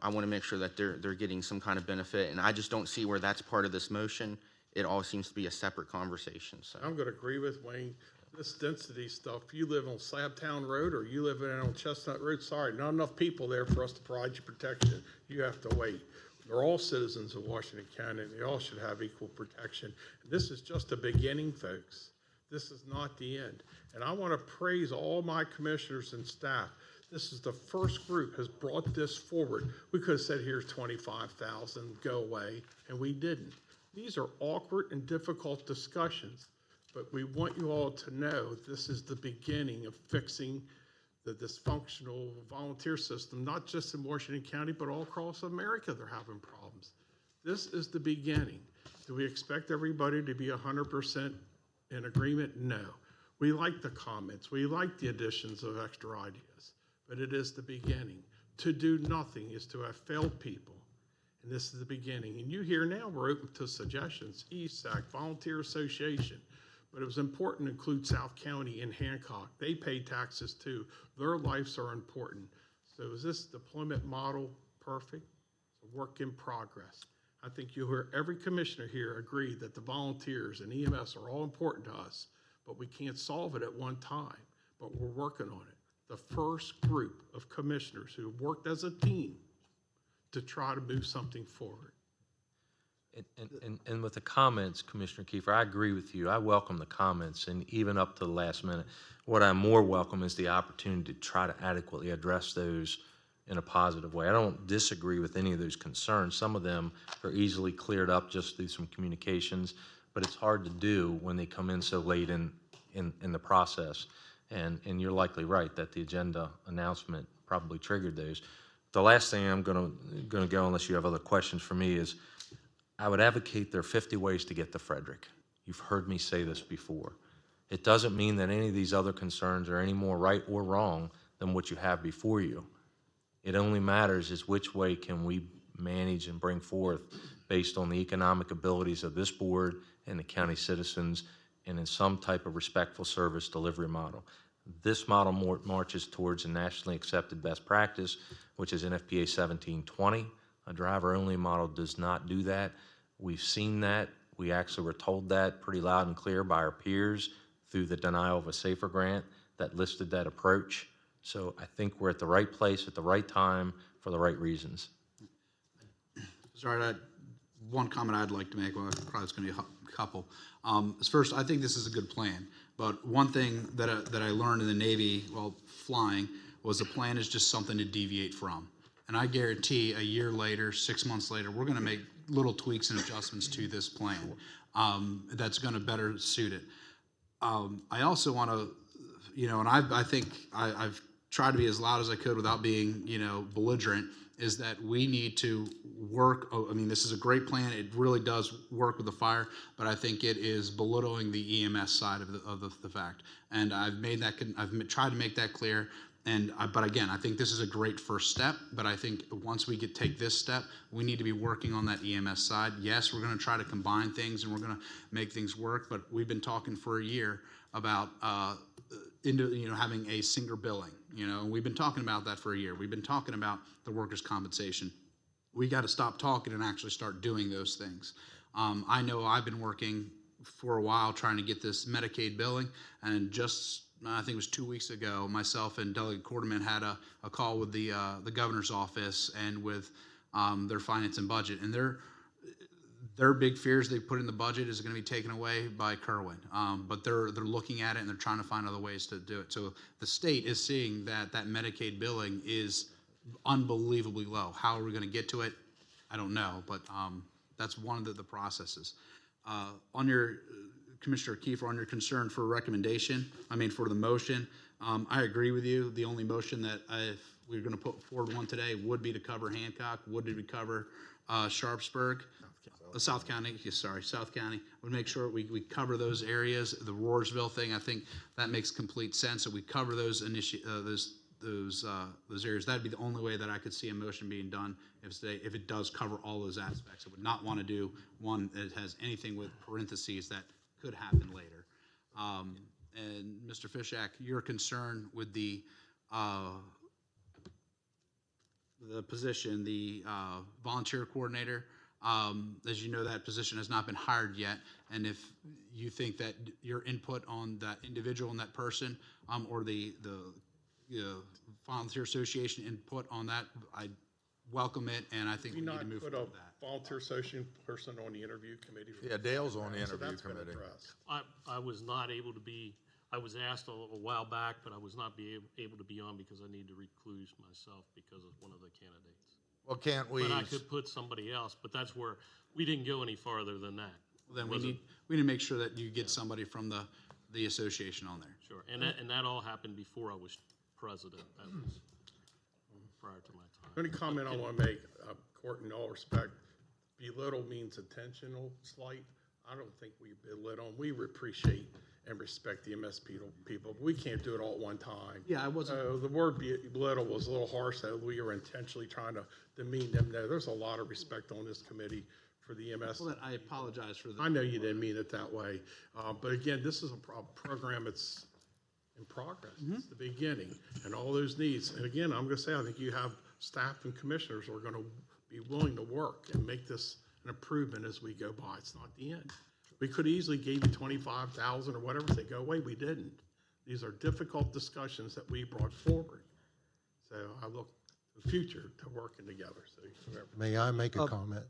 Speaker 3: I want to make sure that they're getting some kind of benefit, and I just don't see where that's part of this motion. It all seems to be a separate conversation. So
Speaker 1: I'm going to agree with Wayne. This density stuff, you live on Slabtown Road or you live on Chestnut Road, sorry, not enough people there for us to provide you protection. You have to wait. They're all citizens of Washington County, and they all should have equal protection. This is just a beginning, folks. This is not the end. And I want to praise all my commissioners and staff. This is the first group has brought this forward. We could have said, here's 25,000, go away, and we didn't. These are awkward and difficult discussions, but we want you all to know this is the beginning of fixing the dysfunctional volunteer system, not just in Washington County, but all across America. They're having problems. This is the beginning. Do we expect everybody to be 100% in agreement? No. We like the comments. We like the additions of extra ideas, but it is the beginning. To do nothing is to have failed people. And this is the beginning. And you hear now we're open to suggestions, ESAC, Volunteer Association. But it was important to include South County and Hancock. They pay taxes too. Their lives are important. So is this deployment model perfect? It's a work in progress. I think you'll hear every commissioner here agree that the volunteers and EMS are all important to us, but we can't solve it at one time, but we're working on it. The first group of commissioners who worked as a team to try to move something forward.
Speaker 19: And with the comments, Commissioner Kiefer, I agree with you. I welcome the comments, and even up to the last minute. What I more welcome is the opportunity to try to adequately address those in a positive way. I don't disagree with any of those concerns. Some of them are easily cleared up just through some communications, but it's hard to do when they come in so late in the process. And you're likely right that the agenda announcement probably triggered those. The last thing I'm going to go, unless you have other questions for me, is I would advocate there are 50 ways to get to Frederick. You've heard me say this before. It doesn't mean that any of these other concerns are any more right or wrong than what you have before you. It only matters is which way can we manage and bring forth based on the economic abilities of this board and the county citizens, and in some type of respectful service delivery model. This model marches towards a nationally accepted best practice, which is NFPA 1720. A driver-only model does not do that. We've seen that. We actually were told that pretty loud and clear by our peers through the denial of a SAFER grant that listed that approach. So I think we're at the right place at the right time for the right reasons.
Speaker 4: Sorry, one comment I'd like to make, well, probably it's going to be a couple. First, I think this is a good plan, but one thing that I learned in the Navy while flying was a plan is just something to deviate from. And I guarantee a year later, 6 months later, we're going to make little tweaks and adjustments to this plan that's going to better suit it. I also want to, and I think I've tried to be as loud as I could without being, belligerent, is that we need to work. I mean, this is a great plan. It really does work with the fire, but I think it is belittling the EMS side of the fact. And I've tried to make that clear. But again, I think this is a great first step, but I think once we take this step, we need to be working on that EMS side. Yes, we're going to try to combine things and we're going to make things work, but we've been talking for a year about having a single billing, and we've been talking about that for a year. We've been talking about the workers' compensation. We got to stop talking and actually start doing those things. I know I've been working for a while trying to get this Medicaid billing, and just I think it was 2 weeks ago, myself and Delegate Quarterman had a call with the governor's office and with their finance and budget, and their big fears they put in the budget is going to be taken away by Kerwin, but they're looking at it and they're trying to find other ways to do it. So the state is seeing that Medicaid billing is unbelievably low. How are we going to get to it? I don't know, but that's one of the processes. On your Commissioner Kiefer, on your concern for for the motion, I agree with you. The only motion that if we were going to put forward one today would be to cover Hancock, would be to cover Sharpsburg. South County. Would make sure we cover those areas. The Roarsville thing, I think that makes complete sense. So we cover those areas. That'd be the only way that I could see a motion being done if it does cover all those aspects. I would not want to do one that has anything with parentheses that could happen later. And Mr. Fishak, your concern with the position, the volunteer coordinator. As you know, that position has not been hired yet, and if you think that your input on that individual and that person, or the volunteer association input on that, I welcome it, and I think we need to move forward with that.
Speaker 1: Volunteer association person on the interview committee.
Speaker 5: Yeah, Dale's on the
Speaker 1: So
Speaker 5: interview
Speaker 1: that's been
Speaker 5: committee.
Speaker 1: addressed.
Speaker 22: I was not able to be, I was asked a while back, but I was not able to be on because I need to recluse myself because of one of the candidates.
Speaker 5: Well, can't we?
Speaker 22: But I could put somebody else, but that's where, we didn't go any farther than that.
Speaker 4: Then we need to make sure that you get somebody from the association on there.
Speaker 22: Sure, and that all happened before I was president. That was prior to my time.
Speaker 1: The only comment I want to make, Court, in all respect, belittle means intentional slight. I don't think we belittle them. We appreciate and respect the MS people. We can't do it all at one time.
Speaker 4: Yeah, I wasn't.
Speaker 1: The word belittle was a little harsh, that we were intentionally trying to demean them. No, there's a lot of respect on this committee for the MS.
Speaker 4: Well, I apologize for that.
Speaker 1: I know you didn't mean it that way. But again, this is a program that's in progress. It's the beginning, and all those needs. And again, I'm going to say, I think you have staff and commissioners who are going to be willing to work and make this an improvement as we go by. It's not the end. We could easily give you 25,000 or whatever, say go away. We didn't. These are difficult discussions that we brought forward. So I look to the future to working together. So
Speaker 20: May I make a comment?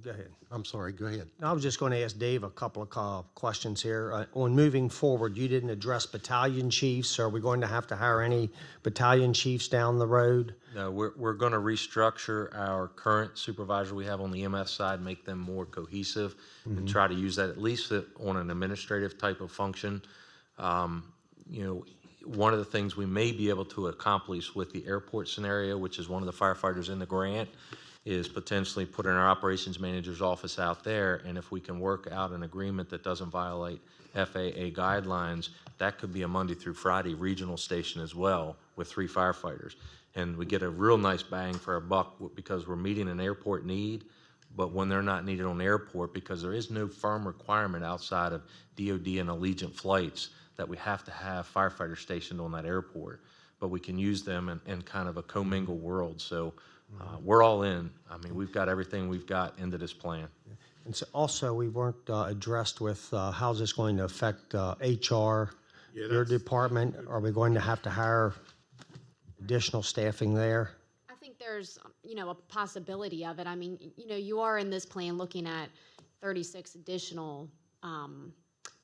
Speaker 2: Go ahead.
Speaker 20: I'm sorry, go ahead.
Speaker 2: I was just going to ask Dave a couple of questions here. On moving forward, you didn't address battalion chiefs. Are we going to have to hire any battalion chiefs down the road?
Speaker 19: No, we're going to restructure our current supervisor we have on the EMS side, make them more cohesive, and try to use that at least on an administrative type of function. One of the things we may be able to accomplish with the airport scenario, which is one of the firefighters in the grant, is potentially putting our operations manager's office out there, and if we can work out an agreement that doesn't violate FAA guidelines, that could be a Monday through Friday regional station as well with 3 firefighters. And we get a real nice bang for our buck because we're meeting an airport need, but when they're not needed on the airport, because there is no firm requirement outside of DOD and Allegiant flights that we have to have firefighters stationed on that airport, but we can use them in kind of a commingled world. So we're all in. I mean, we've got everything we've got into this plan.
Speaker 2: And so also, we weren't addressed with how's this going to affect HR, your department? Are we going to have to hire additional staffing there?
Speaker 10: I think there's, a possibility of it. I mean, you are in this plan looking at 36 additional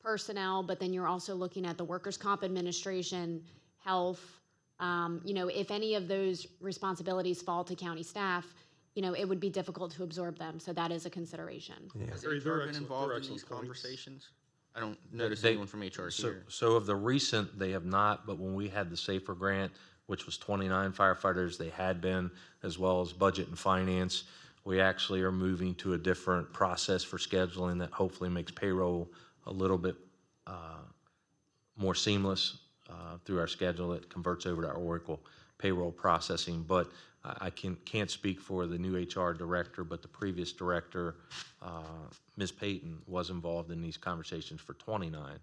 Speaker 10: personnel, but then you're also looking at the workers' comp administration, health, If any of those responsibilities fall to county staff, it would be difficult to absorb them. So that is a consideration.
Speaker 3: Has
Speaker 1: They're
Speaker 3: HR been
Speaker 1: excellent-
Speaker 3: involved
Speaker 1: they're
Speaker 3: in these
Speaker 1: excellent points.
Speaker 3: conversations? I don't notice
Speaker 19: They-
Speaker 3: anyone from HR
Speaker 19: so,
Speaker 3: here.
Speaker 19: So of the recent, they have not, but when we had the SAFER grant, which was 29 firefighters, they had been, as well as budget and finance. We actually are moving to a different process for scheduling that hopefully makes payroll a little bit more seamless through our schedule. It converts over to our Oracle payroll processing. But I can't speak for the new HR director, but the previous director, Ms. Payton, was involved in these conversations for 29.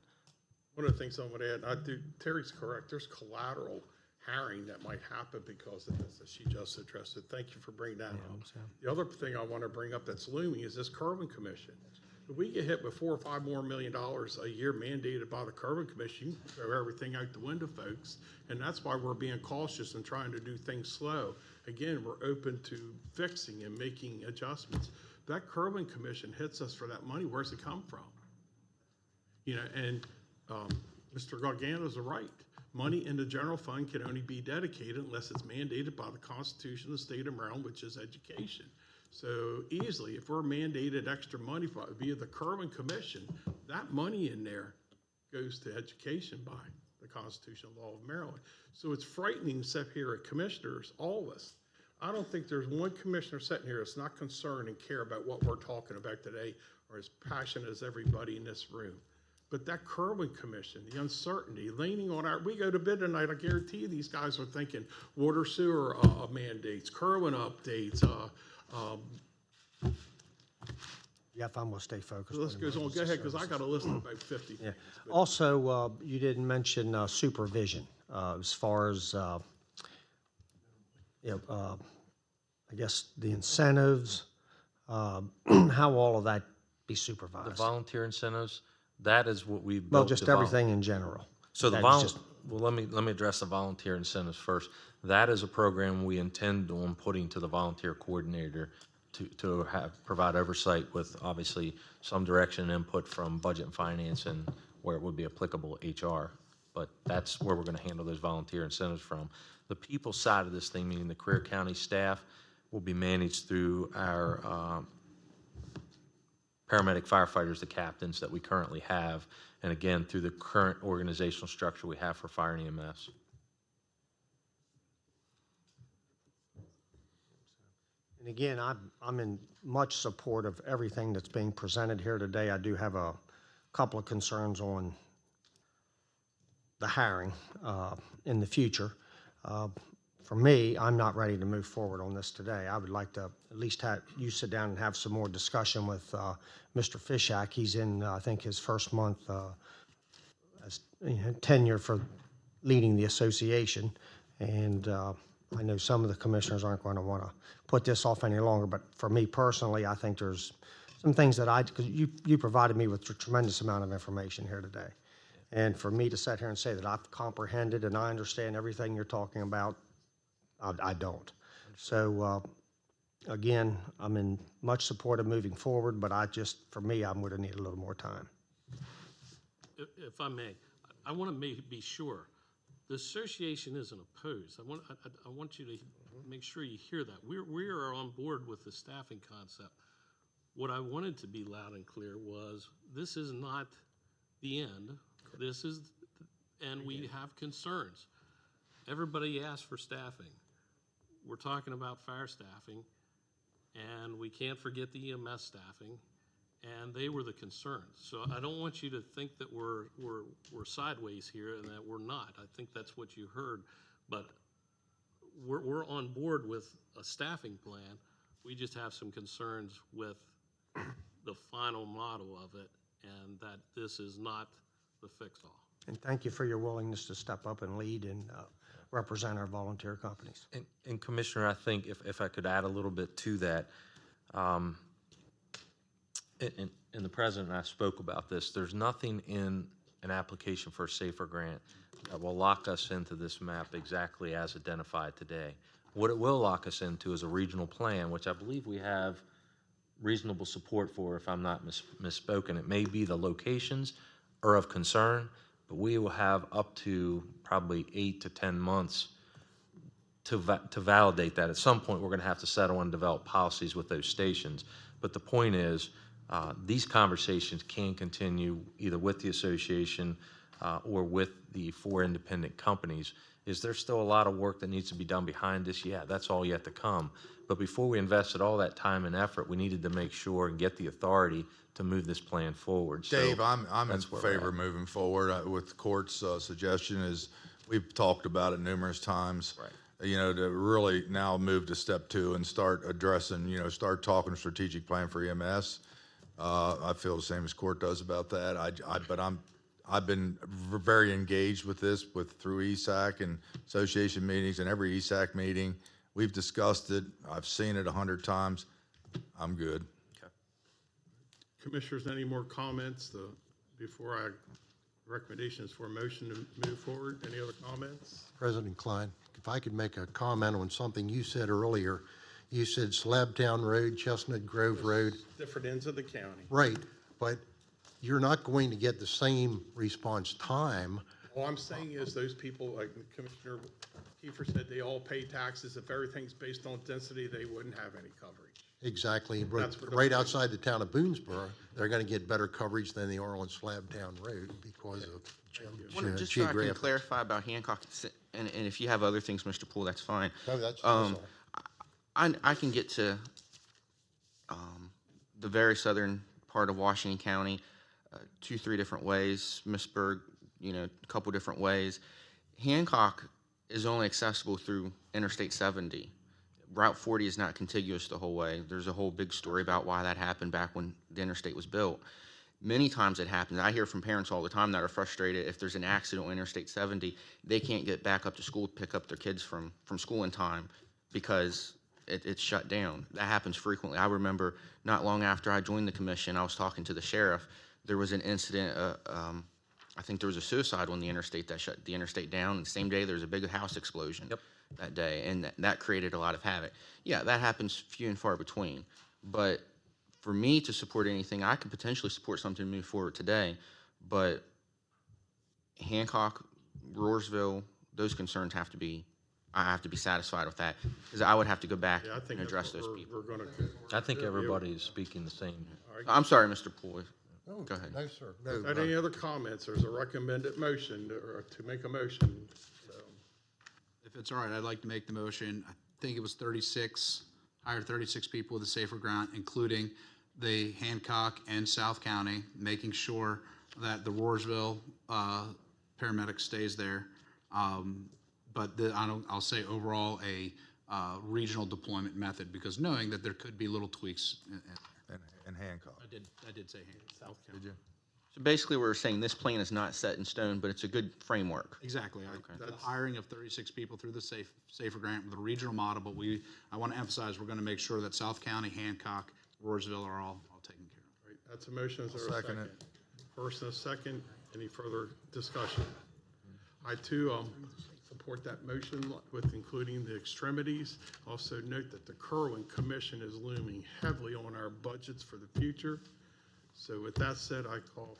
Speaker 1: One of the things I want to add, Terry's correct, there's collateral hiring that might happen because of this, that she just addressed it. Thank you for bringing that up. The other thing I want to bring up that's looming is this Curwen Commission. If we get hit with $4 or $5 more million a year mandated by the Curwen Commission, you can throw everything out the window, folks. And that's why we're being cautious and trying to do things slow. Again, we're open to fixing and making adjustments. That Curwen Commission hits us for that money. Where's it come from? Mr. Gargano's right. Money in the general fund can only be dedicated unless it's mandated by the Constitution of the state of Maryland, which is education. So easily, if we're mandated extra money via the Curwen Commission, that money in there goes to education by the constitutional law of Maryland. So it's frightening to sit here at commissioners, all of us. I don't think there's one commissioner sitting here that's not concerned and care about what we're talking about today or as passionate as everybody in this room. But that Curwen Commission, the uncertainty, leaning on we go to bid tonight, I guarantee you these guys are thinking water sewer mandates, Curwen updates.
Speaker 2: Yeah, if I'm going to stay focused.
Speaker 1: The list goes on. Go ahead, because I got a list of about 50
Speaker 2: Yeah.
Speaker 1: things. But
Speaker 2: Also, you didn't mention supervision as far as, I guess, the incentives, how all of that be supervised.
Speaker 19: The volunteer incentives, that is what we've built.
Speaker 2: Well, just everything in general.
Speaker 19: So
Speaker 2: That
Speaker 19: well,
Speaker 2: is just-
Speaker 19: let me address the volunteer incentives first. That is a program we intend on putting to the volunteer coordinator to provide oversight with obviously some direction and input from budget and finance and where it would be applicable HR. But that's where we're going to handle those volunteer incentives from. The people side of this thing, meaning the Career County staff, will be managed through our paramedic firefighters, the captains that we currently have, and again, through the current organizational structure we have for fire and EMS.
Speaker 2: And again, I'm in much support of everything that's being presented here today. I do have a couple of concerns on the hiring in the future. For me, I'm not ready to move forward on this today. I would like to at least have you sit down and have some more discussion with Mr. Fishak. He's in, I think, his first month as tenure for leading the association. And I know some of the commissioners aren't going to want to put this off any longer, but for me personally, I think there's some things that because you provided me with a tremendous amount of information here today. And for me to sit here and say that I've comprehended and I understand everything you're talking about, I don't. So again, I'm in much support of moving forward, but for me, I'm going to need a little more time.
Speaker 22: If I may, I want to be sure. The association isn't opposed. I want you to make sure you hear that. We are on board with the staffing concept. What I wanted to be loud and clear was this is not the end. This is, and we have concerns. Everybody asked for staffing. We're talking about fire staffing, and we can't forget the EMS staffing, and they were the concerns. So I don't want you to think that we're sideways here and that we're not. I think that's what you heard, but we're on board with a staffing plan. We just have some concerns with the final model of it, and that this is not the fix-all.
Speaker 2: And thank you for your willingness to step up and lead and represent our volunteer companies.
Speaker 19: And Commissioner, I think if I could add a little bit to that, and the President and I spoke about this, there's nothing in an application for a SAFER grant that will lock us into this map exactly as identified today. What it will lock us into is a regional plan, which I believe we have reasonable support for, if I'm not misspoken. It may be the locations are of concern, but we will have up to probably 8 to 10 months to validate that. At some point, we're going to have to settle and develop policies with those stations. But the point is, these conversations can continue either with the association or with the 4 independent companies. Is there still a lot of work that needs to be done behind this? Yeah, that's all yet to come. But before we invested all that time and effort, we needed to make sure and get the authority to move this plan forward. So
Speaker 5: Dave, I'm in
Speaker 19: that's where we're
Speaker 5: favor of
Speaker 19: at.
Speaker 5: moving forward with the court's suggestion is, we've talked about it numerous times.
Speaker 19: Right.
Speaker 5: You know, to really now move to step 2 and start addressing, you know, start talking strategic plan for EMS. I feel the same as court does about that. I've been very engaged with this through ESAC and association meetings, and every ESAC meeting we've discussed it. I've seen it 100 times. I'm good.
Speaker 1: Commissioners, any more comments before I recommendations for a motion to move forward? Any other comments?
Speaker 20: President Klein, if I could make a comment on something you said earlier. You said Slabtown Road, Chestnut Grove Road.
Speaker 1: Different ends of the county.
Speaker 20: Right, but you're not going to get the same response time.
Speaker 1: All I'm saying is those people, like Commissioner Kiefer said, they all pay taxes. If everything's based on density, they wouldn't have any coverage.
Speaker 20: Exactly,
Speaker 1: That's what
Speaker 20: right outside the town of Boonesboro, they're going to get better coverage than they are on Slabtown Road because of
Speaker 3: Just so I can
Speaker 20: geographic.
Speaker 3: clarify about Hancock, and if you have other things, Mr. Poole, that's fine.
Speaker 20: No, that's all.
Speaker 3: I can get to the very southern part of Washington County 2-3 different ways. Missburg, a couple different ways. Hancock is only accessible through Interstate 70. Route 40 is not contiguous the whole way. There's a whole big story about why that happened back when the interstate was built. Many times it happens. I hear from parents all the time that are frustrated if there's an accident on Interstate 70, they can't get back up to school to pick up their kids from school in time because it's shut down. That happens frequently. I remember not long after I joined the commission, I was talking to the sheriff. There was an incident, I think there was a suicide on the interstate that shut the interstate down. And the same day, there was a big house explosion that day, and that created a lot of havoc. Yeah, that happens few and far between. But for me to support anything, I could potentially support something to move forward today. But Hancock, Roarsville, those concerns have to be, I have to be satisfied with that, because I would have to go back
Speaker 1: Yeah, I think
Speaker 3: and address
Speaker 1: that's
Speaker 3: those
Speaker 1: what
Speaker 3: people.
Speaker 1: we're gonna.
Speaker 19: I think everybody is speaking the same.
Speaker 3: I'm sorry, Mr. Poole.
Speaker 20: No,
Speaker 3: Go ahead.
Speaker 20: No, sir.
Speaker 1: Got any other comments? There's a recommended motion to make a motion. So,
Speaker 4: If it's all right, I'd like to make the motion. I think it was 36, hired 36 people with a safer ground, including the Hancock and South County, making sure that the Roarsville paramedic stays there. But I'll say overall a regional deployment method, because knowing that there could be little tweaks.
Speaker 5: And Hancock.
Speaker 4: I did say Hancock.
Speaker 1: South County.
Speaker 5: Did you?
Speaker 3: So basically, we're saying this plan is not set in stone, but it's a good framework.
Speaker 4: Exactly. The hiring of 36 people through the Safer Grant with a regional model, but I want to emphasize, we're going to make sure that South County, Hancock, Roarsville are all taken care of.
Speaker 1: Right, that's a motion. Is there a
Speaker 5: Second
Speaker 1: second?
Speaker 5: it.
Speaker 1: First and a second. Any further discussion? I too support that motion with including the extremities. Also note that the Kerwin Commission is looming heavily on our budgets for the future. So with that said, I call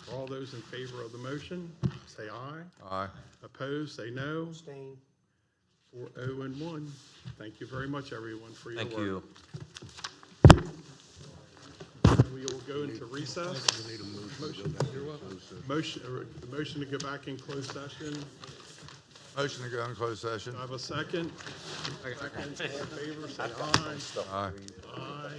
Speaker 1: for all those in favor of the motion, say aye.
Speaker 5: Aye.
Speaker 1: Opposed, say no.
Speaker 2: Abstain.
Speaker 1: 4-0 and 1. Thank you very much, everyone, for your work.
Speaker 19: Thank you.
Speaker 1: We will go into recess. Motion to go back in closed session.
Speaker 5: Motion to go in closed session.
Speaker 1: Do I have a second? Second. All in favor, say aye.
Speaker 5: Aye.
Speaker 1: Aye.